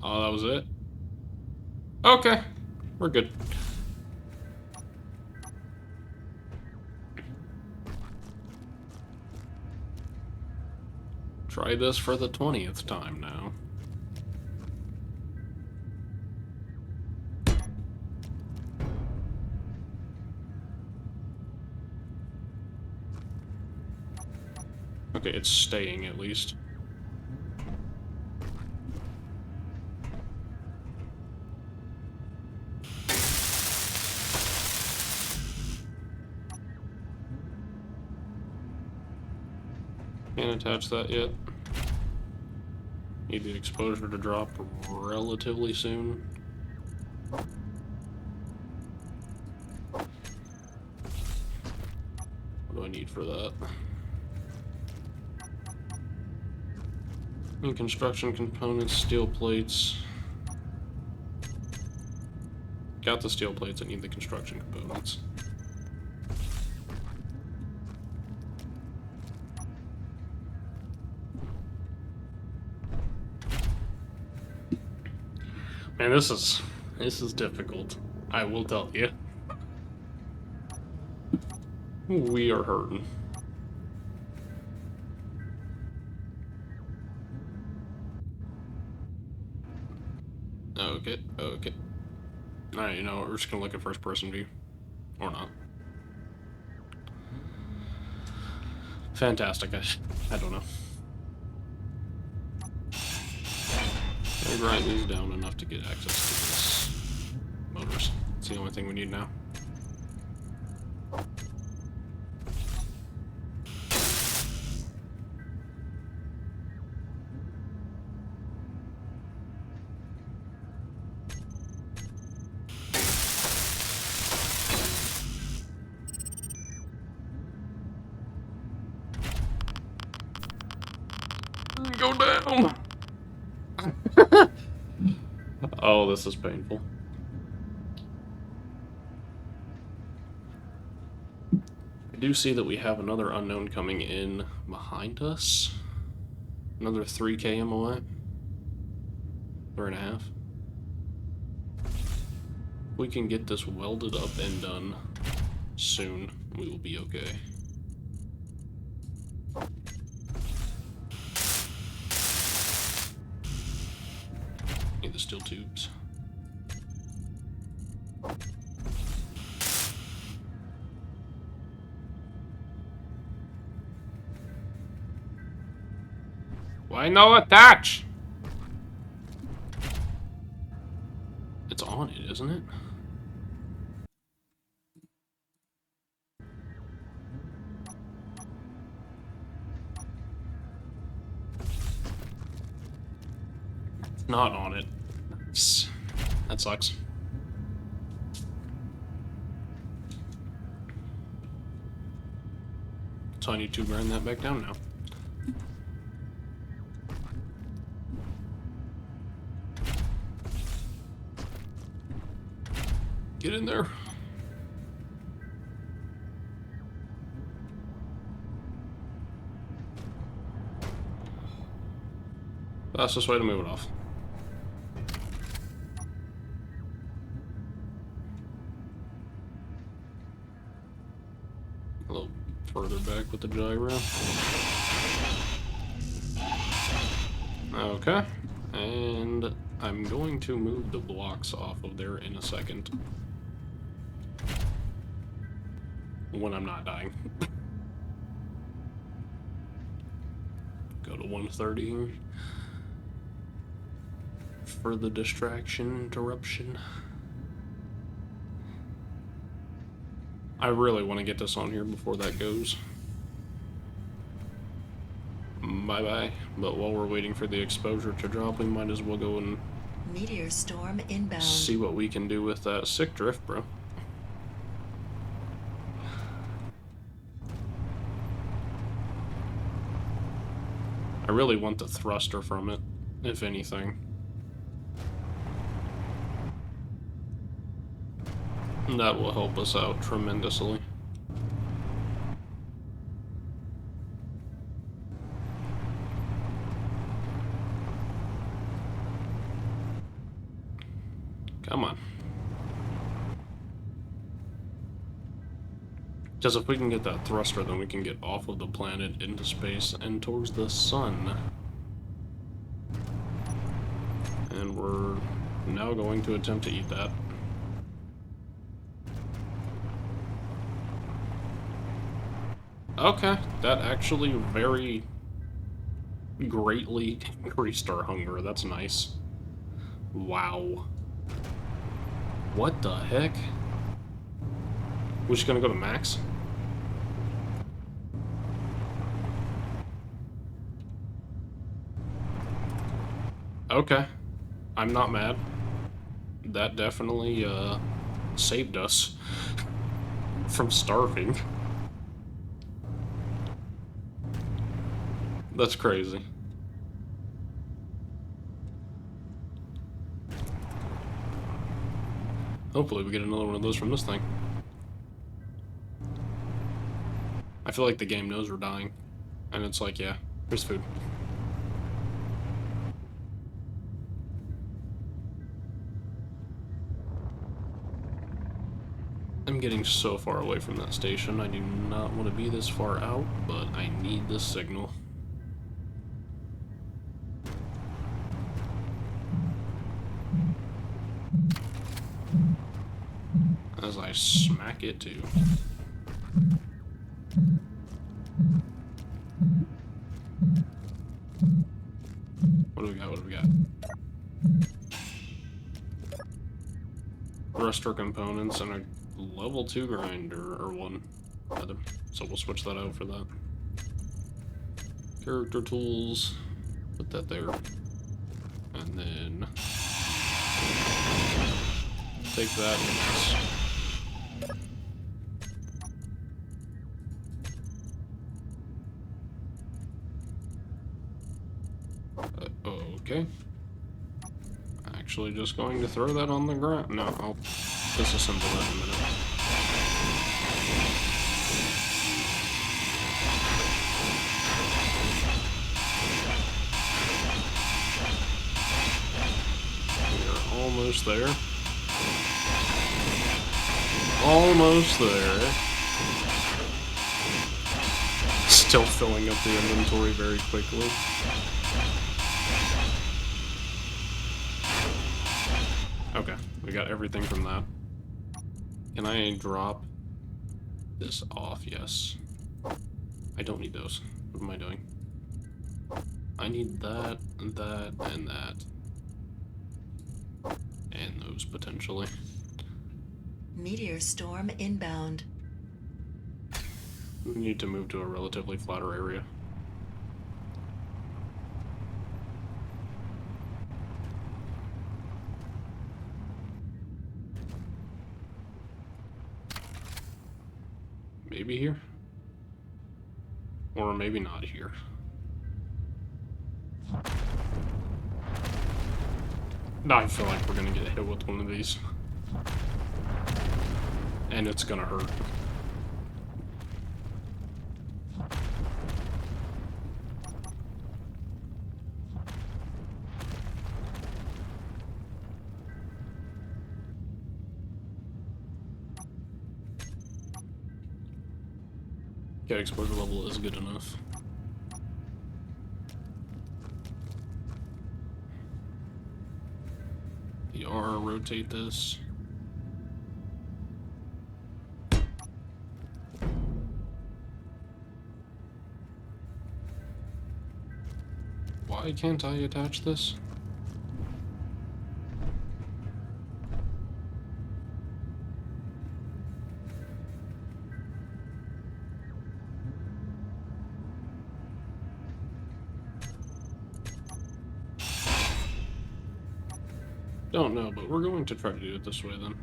Oh, that was it? Okay. We're good. Try this for the 20th time now. Okay, it's staying at least. Can't attach that yet. Need the exposure to drop relatively soon. What do I need for that? Need construction components, steel plates. Got the steel plates, I need the construction components. Man, this is difficult. I will tell you. We are hurting. Okay, okay. Alright, you know what, we're just gonna look at first person view. Or not. Fantastic, I don't know. We'll grind these down enough to get access to this motors. It's the only thing we need now. Go down! Oh, this is painful. I do see that we have another unknown coming in behind us. Another 3K MOA. 3.5. If we can get this welded up and done soon, we will be okay. Need the steel tubes. Why no attach? It's on it, isn't it? It's not on it. That sucks. So I need to grind that back down now. Get in there. Fastest way to move it off. A little further back with the gyro. Okay. And I'm going to move the blocks off of there in a second. When I'm not dying. Go to 130 here. For the distraction interruption. I really want to get this on here before that goes. Bye-bye. But while we're waiting for the exposure to drop, we might as well go and Meteor storm inbound. see what we can do with that sick drift, bro. I really want the thruster from it, if anything. That will help us out tremendously. Come on. Because if we can get that thruster, then we can get off of the planet into space and towards the sun. And we're now going to attempt to eat that. Okay, that actually very greatly increased our hunger. That's nice. Wow. What the heck? We're just gonna go to max? Okay. I'm not mad. That definitely, saved us from starving. That's crazy. Hopefully we get another one of those from this thing. I feel like the game knows we're dying. And it's like, yeah, here's food. I'm getting so far away from that station. I do not want to be this far out, but I need this signal. As I smack it too. What do we got? What do we got? harvester components and a level 2 grinder, or one, rather. So we'll switch that out for that. Character tools, put that there. And then take that and this. Okay. Actually just going to throw that on the ground. No, I'll disassemble that in a minute. We're almost there. Almost there. Still filling up the inventory very quickly. Okay, we got everything from that. Can I drop this off? Yes. I don't need those. What am I doing? I need that, that, and that. And those, potentially. Meteor storm inbound. We need to move to a relatively flatter area. Maybe here? Or maybe not here. I feel like we're gonna get hit with one of these. And it's gonna hurt. Okay, exposure level is good enough. The R, rotate this. Why can't I attach this? Don't know, but we're going to try to do it this way then.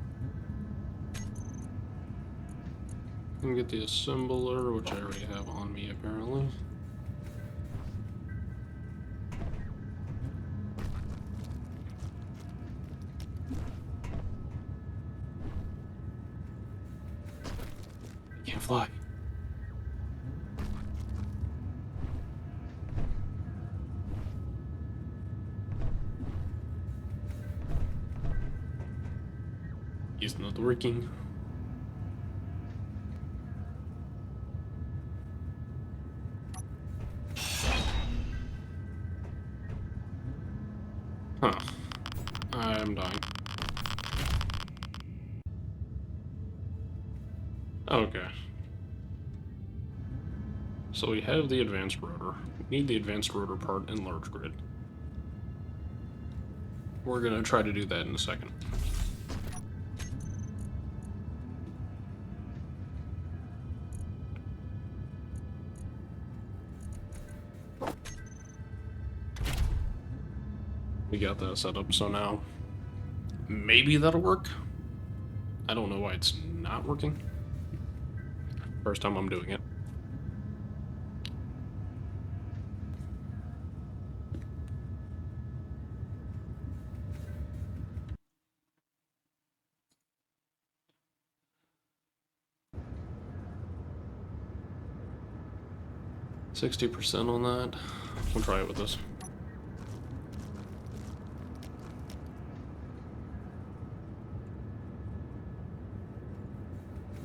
And get the assembler, which I already have on me apparently. I can't fly. It's not working. Huh. I'm dying. Okay. So we have the advanced rotor. We need the advanced rotor part in large grid. We're gonna try to do that in a second. We got that set up, so now maybe that'll work. I don't know why it's not working. First time I'm doing it. %60 on that. We'll try it with this.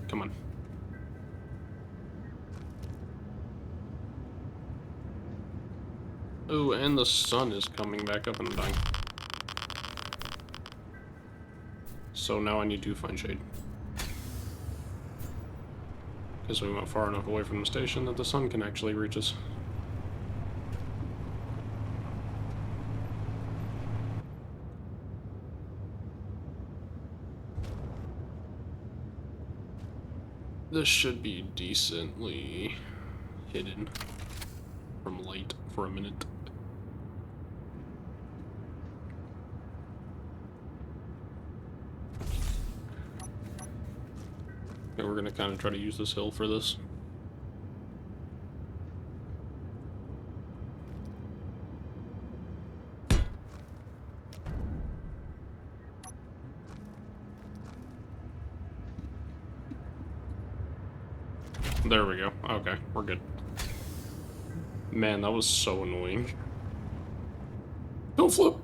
Come on. Oh, and the sun is coming back up and dying. So now I need to find shade. Because we went far enough away from the station that the sun can actually reach us. This should be decently hidden from light for a minute. And we're gonna kind of try to use this hill for this. There we go. Okay, we're good. Man, that was so annoying. Don't flip!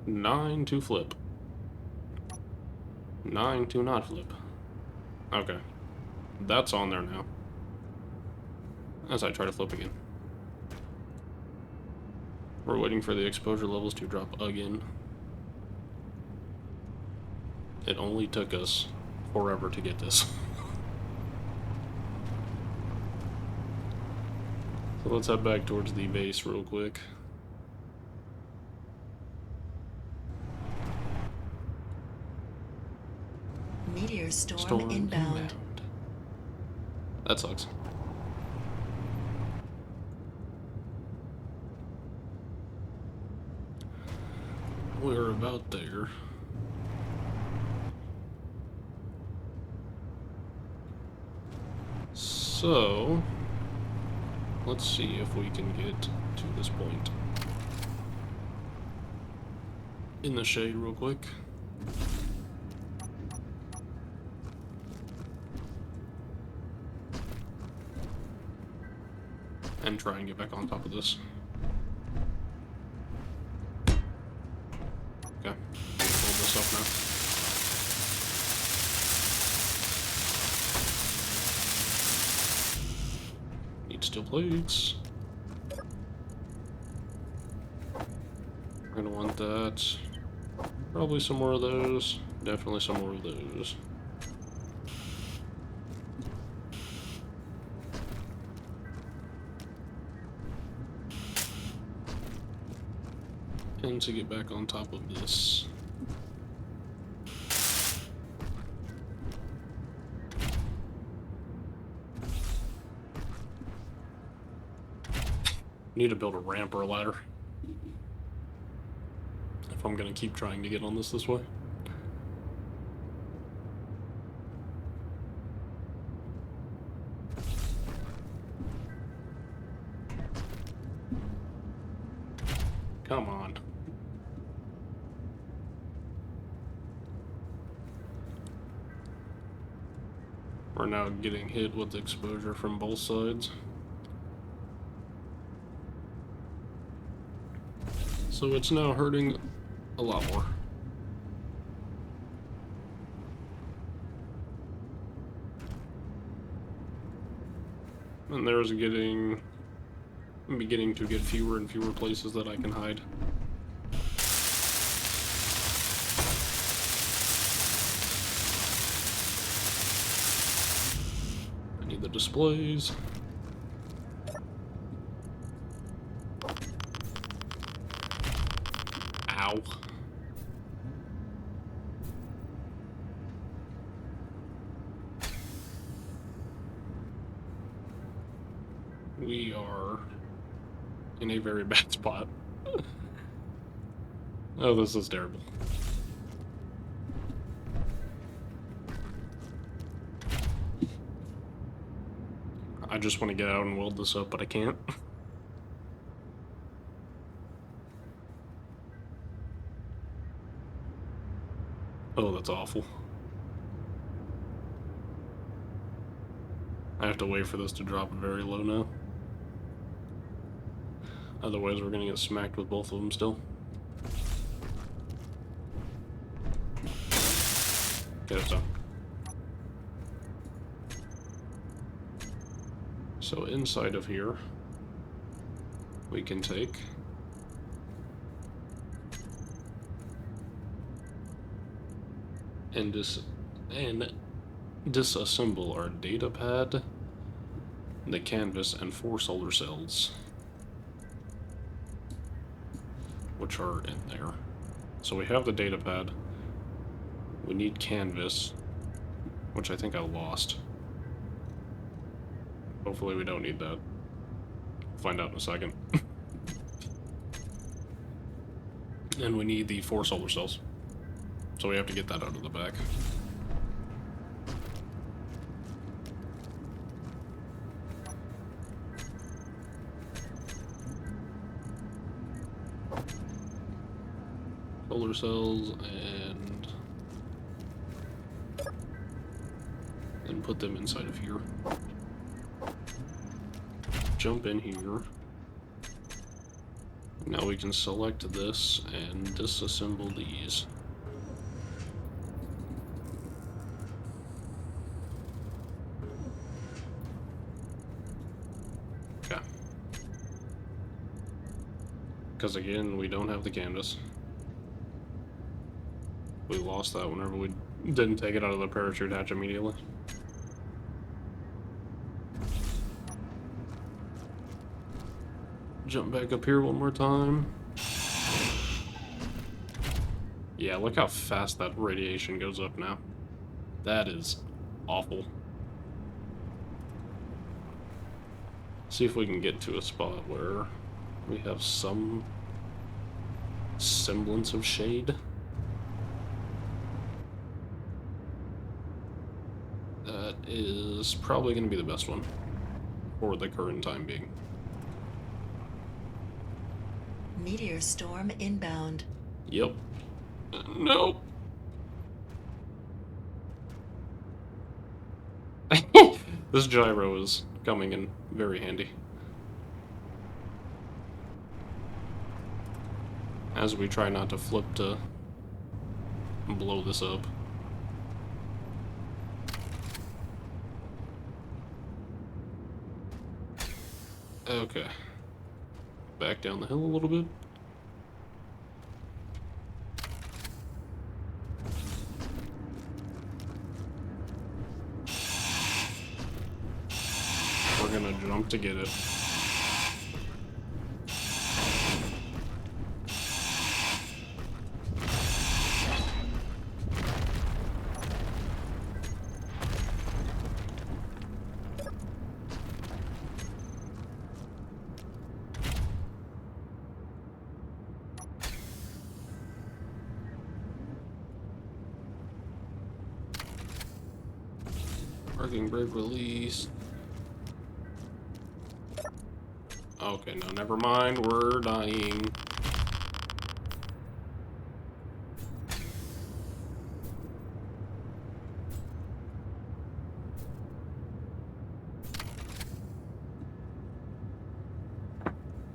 9 to flip. 9 to not flip. Okay. That's on there now. As I try to flip again. We're waiting for the exposure levels to drop again. It only took us forever to get this. So let's head back towards the base real quick. Meteor storm inbound. That sucks. We're about there. So, let's see if we can get to this point. In the shade real quick. And try and get back on top of this. Okay, hold this up now. Need steel plates. We're gonna want that. Probably some more of those. Definitely some more of those. And to get back on top of this. Need to build a ramp or a ladder. If I'm gonna keep trying to get on this way. Come on. We're now getting hit with exposure from both sides. So it's now hurting a lot more. And there's I'm beginning to get fewer and fewer places that I can hide. I need the displays. Ow. We are in a very bad spot. Oh, this is terrible. I just want to get out and weld this up, but I can't. Oh, that's awful. I have to wait for this to drop very low now. Otherwise, we're gonna get smacked with both of them still. Okay, that's done. So inside of here, we can take and disassemble our data pad, the canvas, and 4 solar cells, which are in there. So we have the data pad. We need canvas, which I think I lost. Hopefully we don't need that. Find out in a second. And we need the 4 solar cells. So we have to get that out of the back. Solar cells and then put them inside of here. Jump in here. Now we can select this and disassemble these. Okay. Because again, we don't have the canvas. We lost that whenever we didn't take it out of the parachute hatch immediately. Jump back up here one more time. Yeah, look how fast that radiation goes up now. That is awful. See if we can get to a spot where we have some semblance of shade. That is probably going to be the best one for the current time being. Meteor storm inbound. Yep. No. This gyro is coming in very handy. As we try not to flip to blow this up. Okay. Back down the hill a little bit. We're gonna jump to get it. Parking brake release. Okay, no, never mind. We're dying.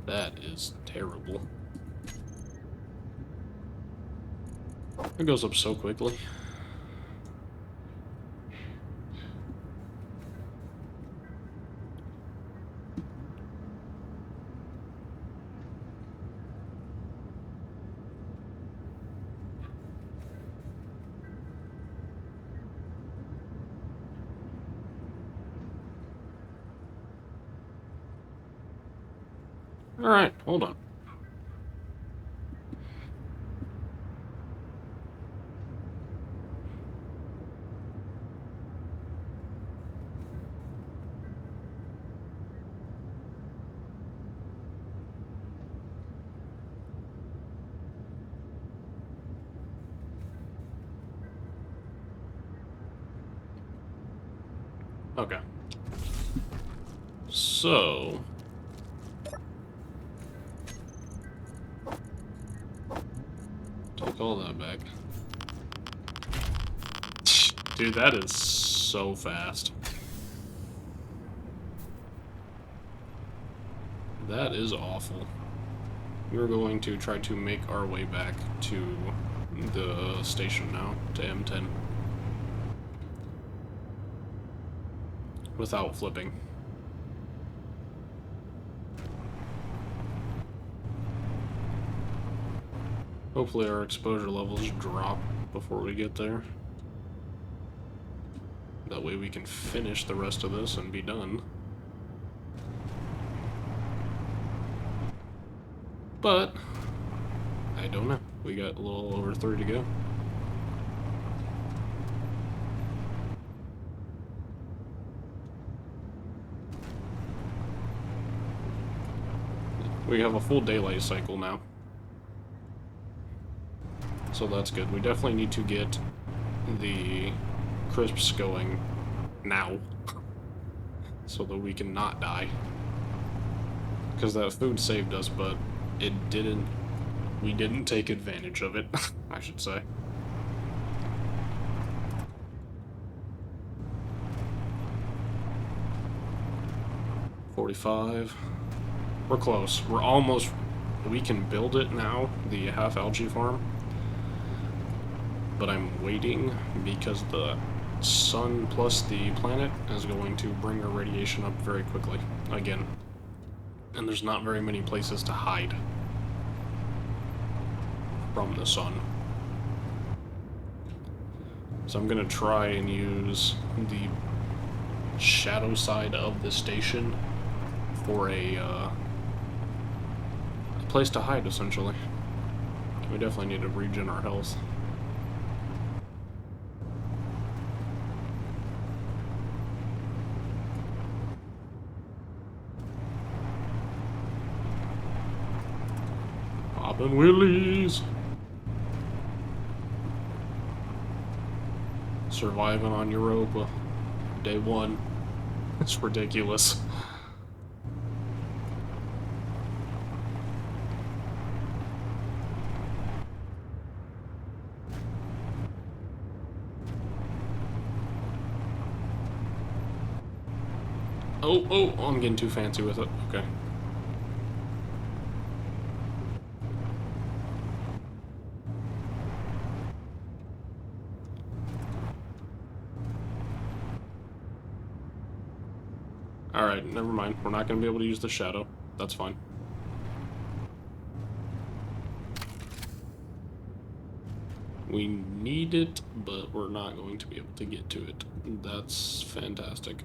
That is terrible. It goes up so quickly. Alright, hold on. Okay. So... take all that back. Dude, that is so fast. That is awful. We're going to try to make our way back to the station now, to M10. Without flipping. Hopefully our exposure levels drop before we get there. That way we can finish the rest of this and be done. But I don't know. We got a little over 3 to go. We have a full daylight cycle now. So that's good. We definitely need to get the crisps going now so that we can not die. Because that food saved us, but we didn't take advantage of it, I should say. $45. We're close. We're almost... We can build it now, the half algae farm. But I'm waiting because the sun plus the planet is going to bring our radiation up very quickly. Again. And there's not very many places to hide from the sun. So I'm gonna try and use the shadow side of the station for a place to hide, essentially. We definitely need to regen our health. Poppin' willies! Surviving on Europa. Day 1. It's ridiculous. Oh, I'm getting too fancy with it. Okay. Alright, never mind. We're not going to be able to use the shadow. That's fine. We need it, but we're not going to be able to get to it. That's fantastic.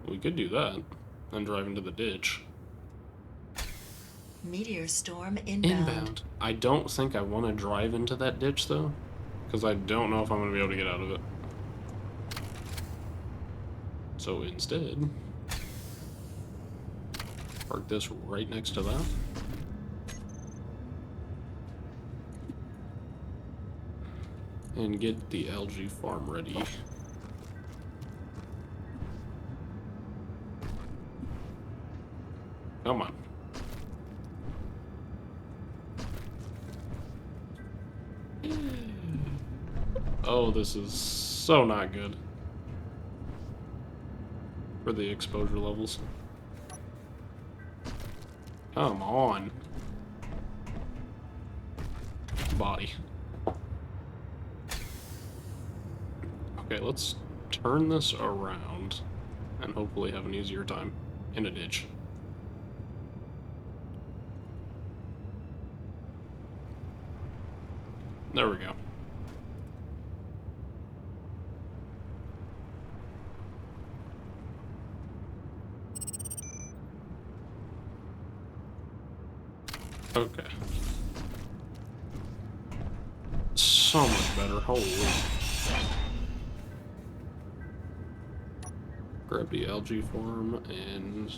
We could do that and drive into the ditch. Meteor storm inbound. I don't think I want to drive into that ditch, though, because I don't know if I'm going to be able to get out of it. So instead, park this right next to that. And get the algae farm ready. Come on. Oh, this is so not good for the exposure levels. Come on. Body. Okay, let's turn this around and hopefully have an easier time in a ditch. There we go. Okay. So much better. Holy. Grab the algae farm and...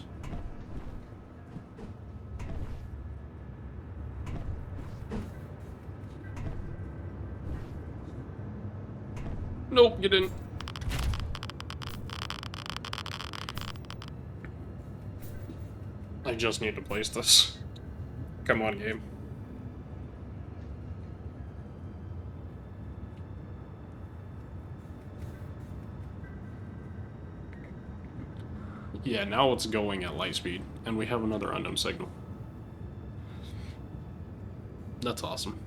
Nope, you didn't. I just need to place this. Come on, game. Yeah, now it's going at light speed, and we have another unknown signal. That's awesome.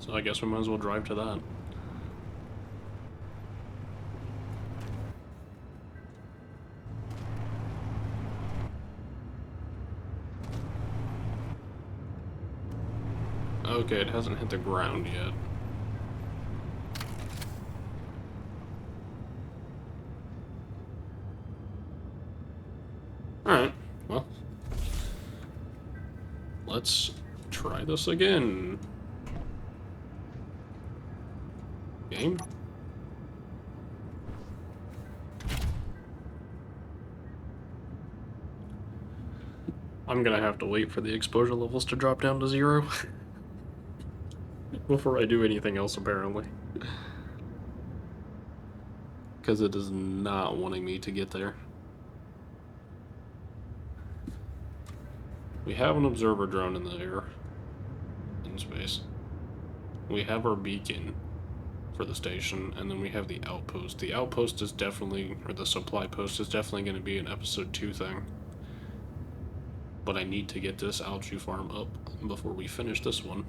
So I guess we might as well drive to that. Okay, it hasn't hit the ground yet. Alright, well, Let's try this again. Game? I'm gonna have to wait for the exposure levels to drop down to 0 before I do anything else, apparently. Because it is not wanting me to get there. We have an observer drone in the air, in space. We have our beacon for the station, and then we have the outpost. The outpost is definitely, or the supply post is definitely going to be an episode 2 thing. But I need to get this algae farm up before we finish this one.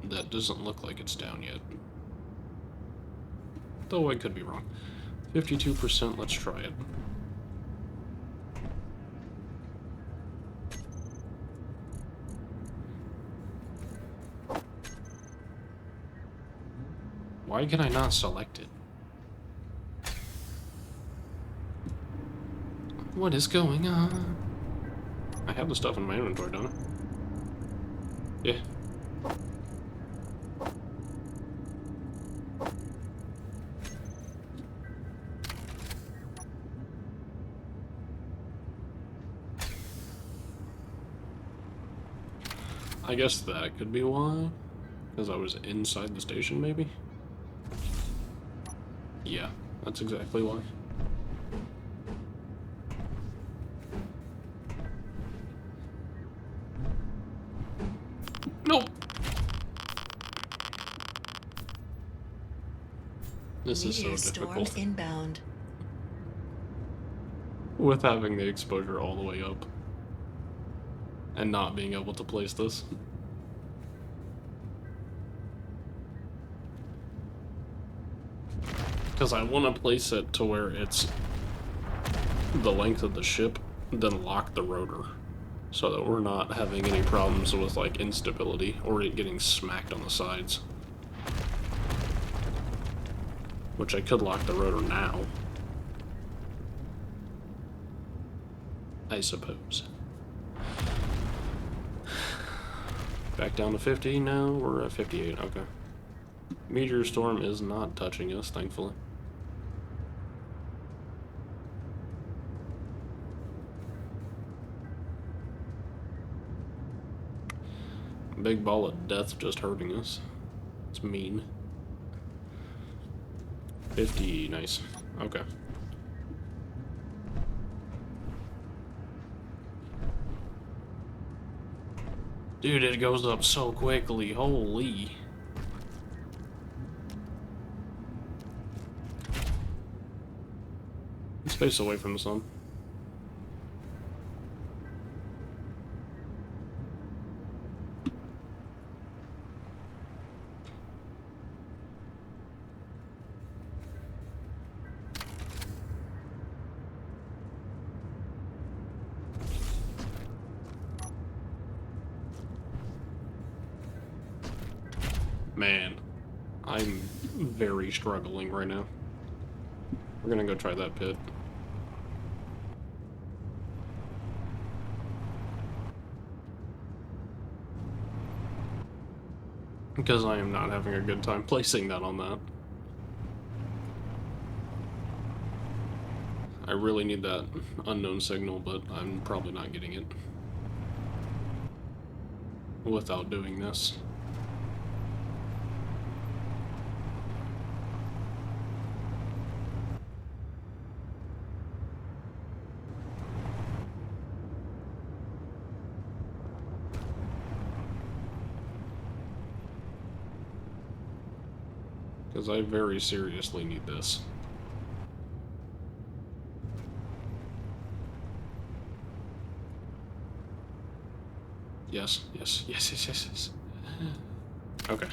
That doesn't look like it's down yet. Though I could be wrong. 52%, let's try it. Why can I not select it? What is going on? I have the stuff in my inventory, don't I? Yeah. I guess that could be why. Because I was inside the station, maybe? Yeah, that's exactly why. Nope! This is so Meteor storm difficult. inbound. With having the exposure all the way up. And not being able to place this. Because I want to place it to where it's the length of the ship, then lock the rotor. So that we're not having any problems with, like, instability or it getting smacked on the sides. Which I could lock the rotor now. I suppose. Back down to 50 now, we're at 58, okay. Meteor storm is not touching us, thankfully. Big ball of death just hurting us. It's mean. 50, nice. Okay. Dude, it goes up so quickly, holy. Space away from the sun. Man, I'm very struggling right now. We're gonna go try that pit. Because I am not having a good time placing that on that. I really need that unknown signal, but I'm probably not getting it without doing this. Because I very seriously need this. Yes, yes, yes, yes, yes, yes. Okay.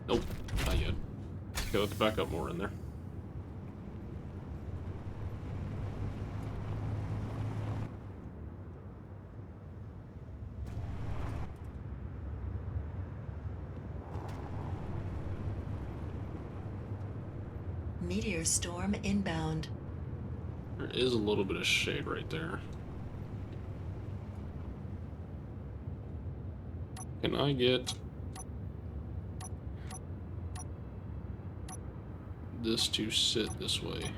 Nope, not yet. Okay, let's back up more in there. Meteor storm inbound. There is a little bit of shade right there. Can I get this to sit this way?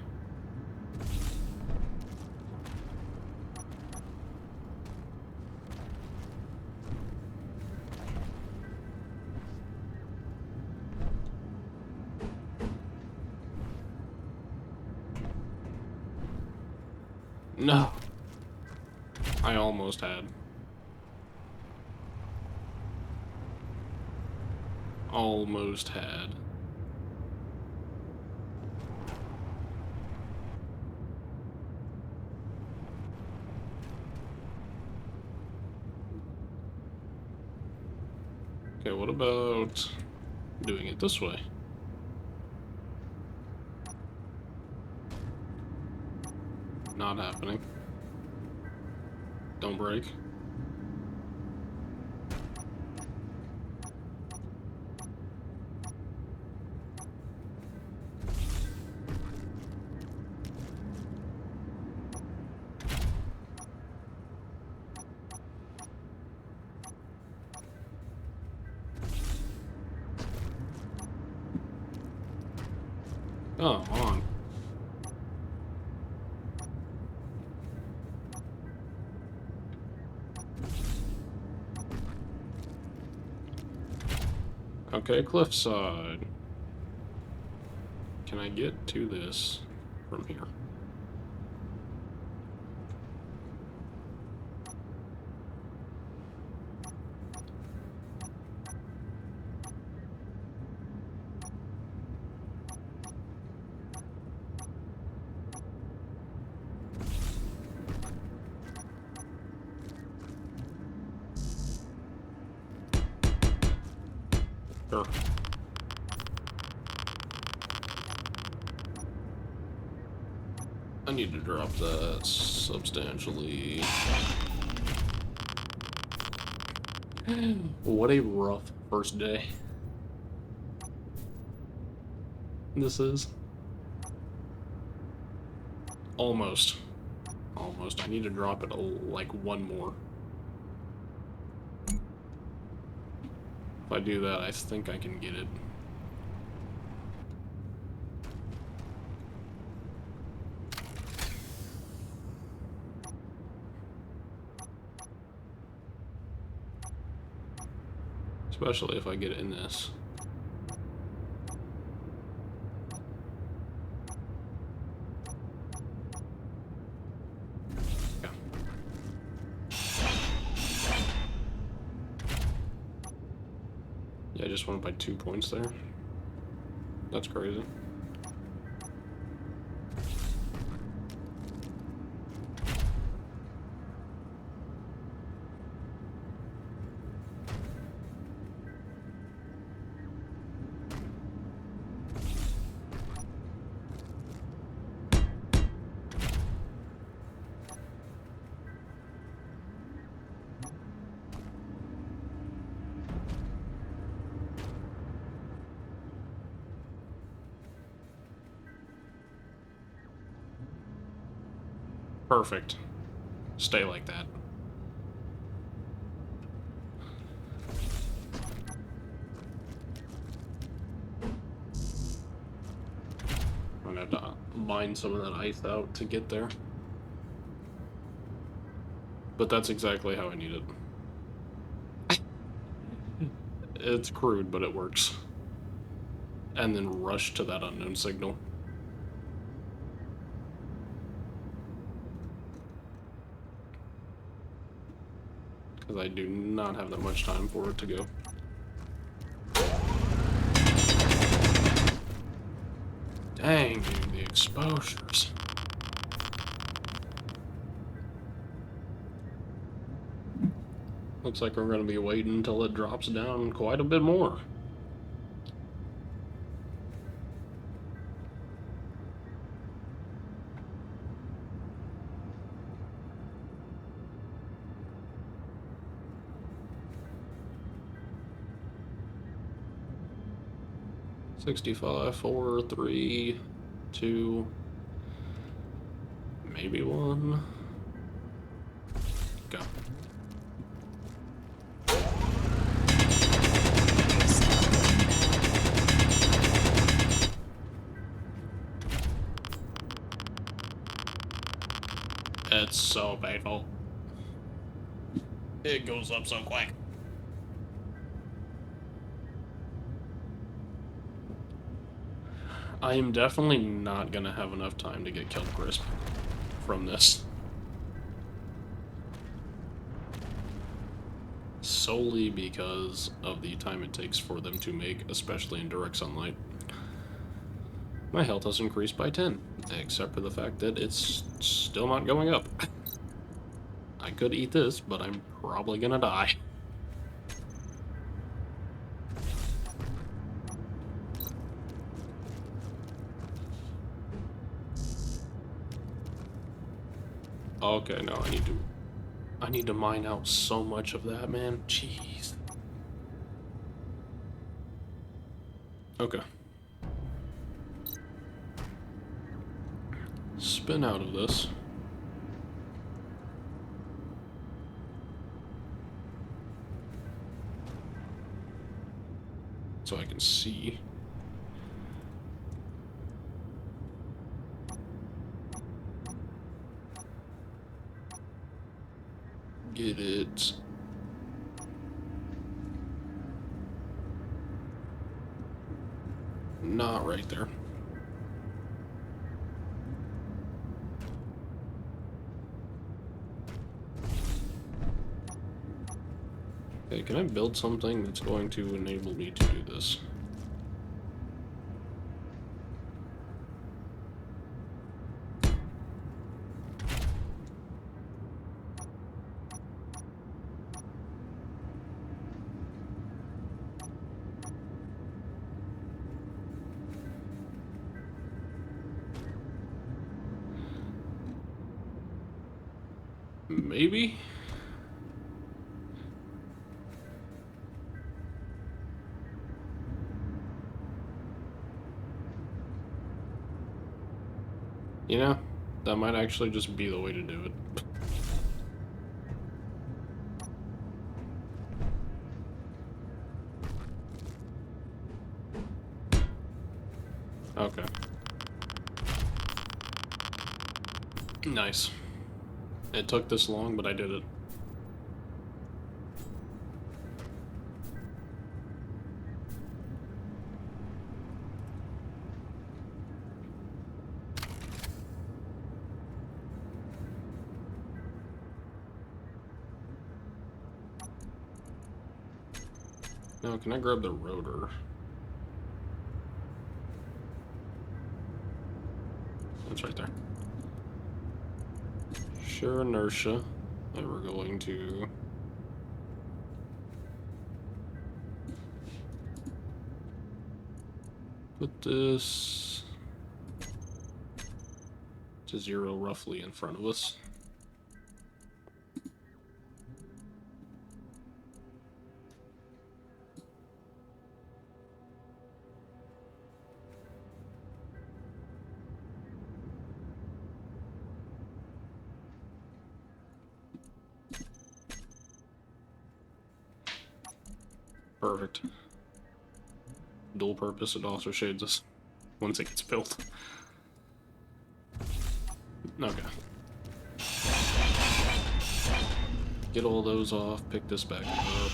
No. I almost had. Almost had. Okay, what about doing it this way? Not happening. Don't break. Come on. Okay, cliffside. Can I get to this from here? Sure. I need to drop that substantially. What a rough first day this is. Almost. Almost. I need to drop it like one more. If I do that, I think I can get it. Especially if I get it in this. Yeah. Yeah, I just went by 2 points there. That's crazy. Perfect. Stay like that. I'm gonna have to mine some of that ice out to get there. But that's exactly how I need it. It's crude, but it works. And then rush to that unknown signal. Because I do not have that much time for it to go. Dang, dude, the exposures. Looks like we're going to be waiting until it drops down quite a bit more. $65, 4, 3. 2, maybe 1. Go. It's so painful. It goes up so quick. I am definitely not gonna have enough time to get killed crisp from this. Solely because of the time it takes for them to make, especially in direct sunlight. My health has increased by 10, except for the fact that it's still not going up. I could eat this, but I'm probably gonna die. Okay, no, I need to mine out so much of that, man. Jeez. Okay. Spin out of this. So I can see. Get it. Not right there. Okay, can I build something that's going to enable me to do this? Maybe? You know, that might actually just be the way to do it. Okay. Nice. It took this long, but I did it. Now, can I grab the rotor? That's right there. Sure inertia. And we're going to... put this to 0 roughly in front of us. Perfect. Dual purpose, it also shades us once it gets built. Okay. Get all those off, pick this back up.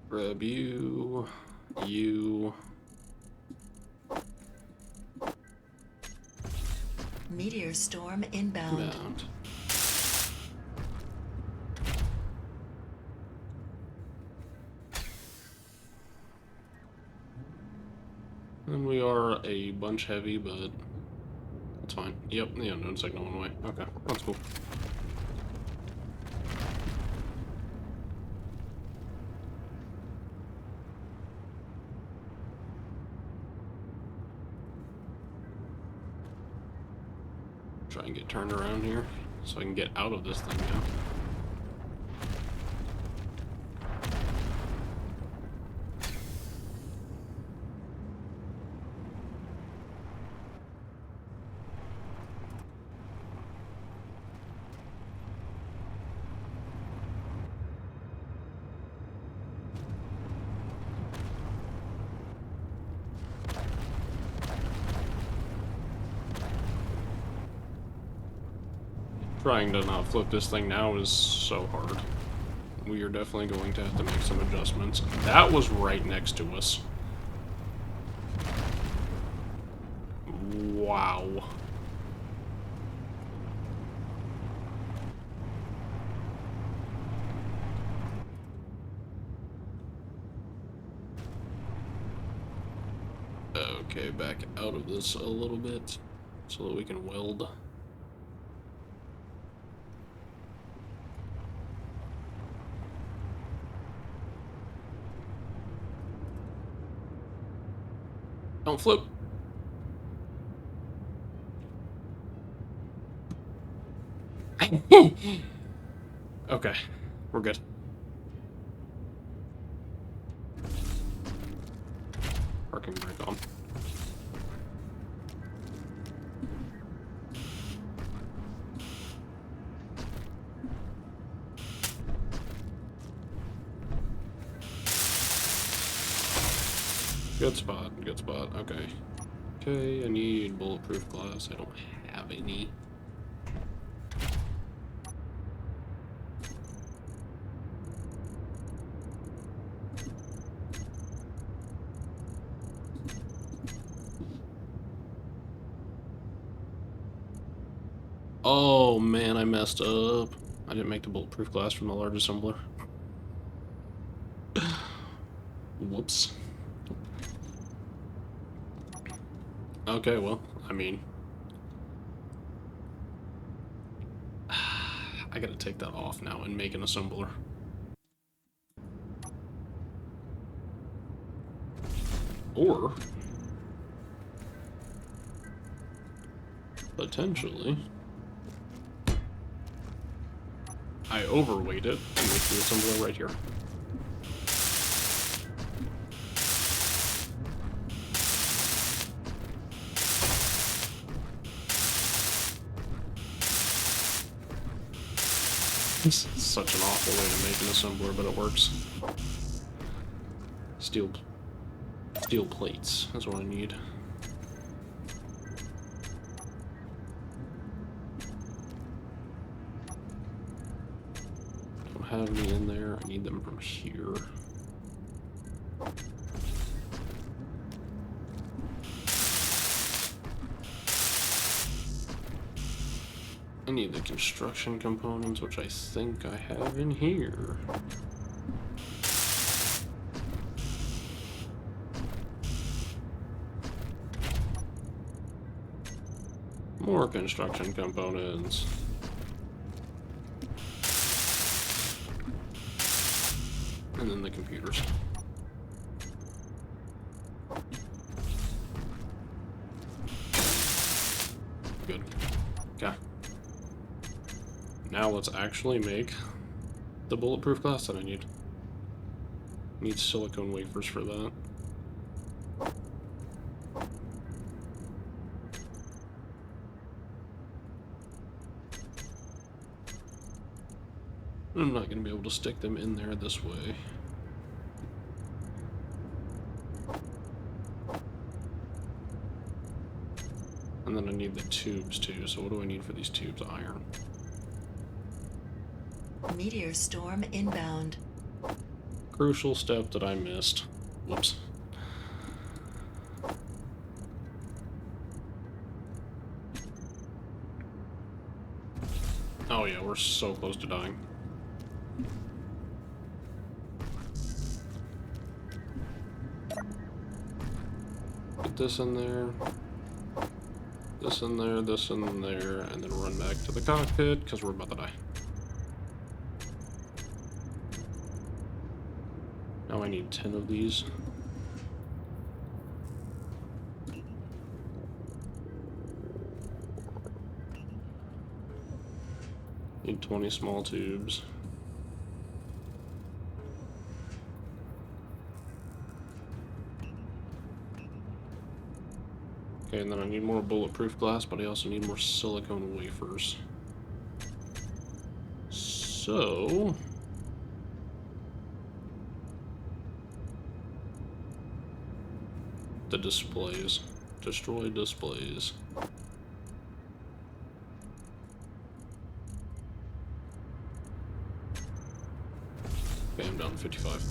Grab you, you. Meteor storm inbound. Bound. And we are a bunch heavy, but that's fine. Yep, the unknown signal went away. Okay, that's cool. Try and get turned around here so I can get out of this thing now. Trying to not flip this thing now is so hard. We are definitely going to have to make some adjustments. That was right next to us. Wow. Okay, back out of this a little bit so that we can weld. Don't flip. Okay, we're good. Parking brake on. Good spot, good spot. Okay. Okay, I need bulletproof glass. I don't have any. Oh man, I messed up. I didn't make the bulletproof glass from the large assembler. Whoops. Okay, well, I mean... I gotta take that off now and make an assembler. Or... potentially... I overweight it and make the assembler right here. This is such an awful way to make an assembler, but it works. Steel plates, that's what I need. Don't have any in there, I need them from here. I need the construction components, which I think I have in here. More construction components. And then the computers. Good. Okay. Now let's actually make the bulletproof glass that I need. Need silicone wafers for that. I'm not going to be able to stick them in there this way. And then I need the tubes too, so what do I need for these tubes? Iron. Meteor storm inbound. Crucial step that I missed. Whoops. Oh yeah, we're so close to dying. Put this in there. This in there, this in there, and then run back to the cockpit, because we're about to die. Now I need 10 of these. 20 small tubes. Okay, and then I need more bulletproof glass, but I also need more silicone wafers. So... the displays. Destroy displays. Okay, I'm down to 55.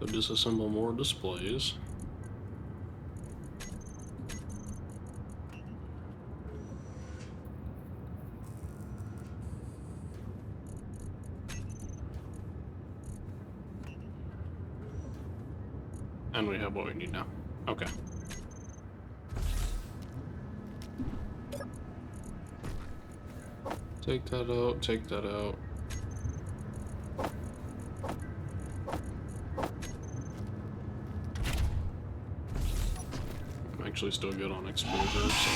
Go disassemble more displays. And we have what we need now. Okay. Take that out, take that out. I'm actually still good on exposure, so...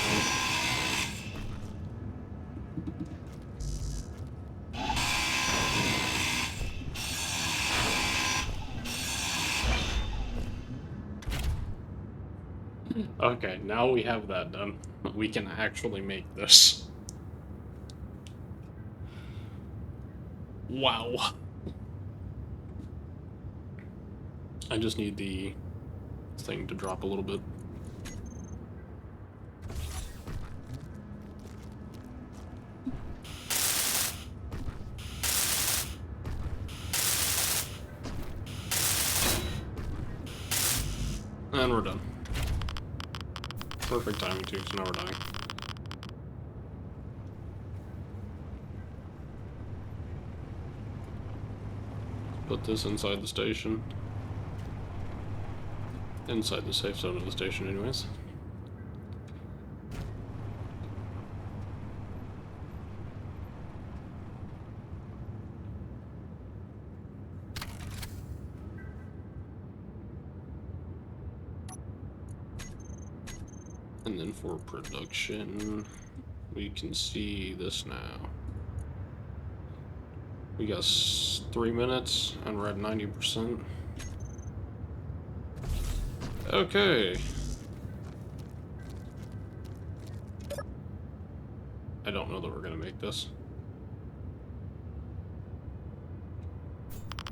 Okay, now we have that done. We can actually make this. Wow. I just need the thing to drop a little bit. And we're done. Perfect timing too, so now we're dying. Put this inside the station. Inside the safe zone of the station anyways. And then for production, we can see this now. We got 3 minutes, and we're at 90%. Okay. I don't know that we're gonna make this.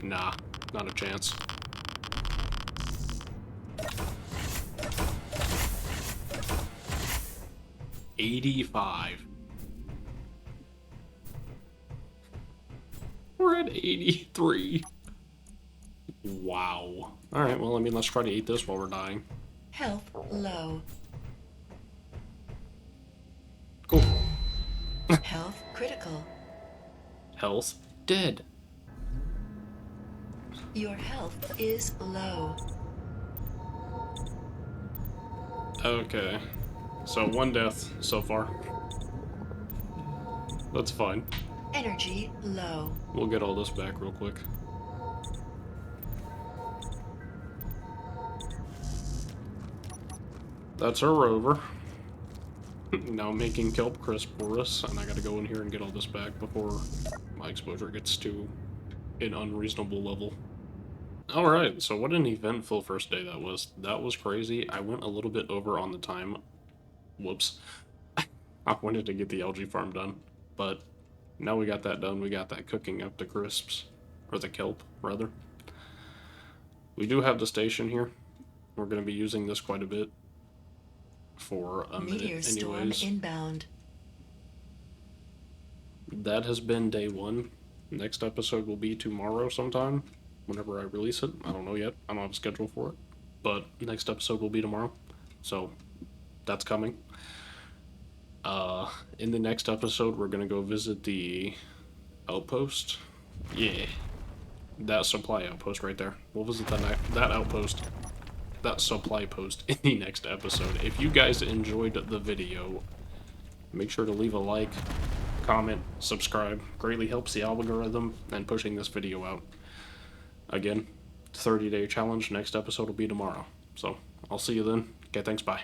Nah, not a chance. $85. We're at 83. Wow. Alright, well, I mean, let's try to eat this while we're dying. Health low. Cool. Health critical. Health dead. Your health is low. Okay. So, 1 death so far. That's fine. Energy low. We'll get all this back real quick. That's our rover. Now making kelp crisp for us, and I gotta go in here and get all this back before my exposure gets to an unreasonable level. Alright, so what an eventful first day that was. That was crazy. I went a little bit over on the time. Whoops. I wanted to get the algae farm done, but now we got that done. We got that cooking up to crisps. Or the kelp, rather. We do have the station here. We're going to be using this quite a bit for a Meteor minute storm anyways. inbound. That has been day 1. Next episode will be tomorrow sometime, whenever I release it. I don't know yet. I don't have a schedule for it. But next episode will be tomorrow. So, that's coming. In the next episode, we're going to go visit the outpost. Yeah. That supply outpost right there. We'll visit that outpost. That supply post in the next episode. If you guys enjoyed the video, make sure to leave a like, comment, subscribe. Greatly helps the algorithm and pushing this video out. Again, 30-day challenge. Next episode will be tomorrow. So I'll see you then. Okay, thanks, bye.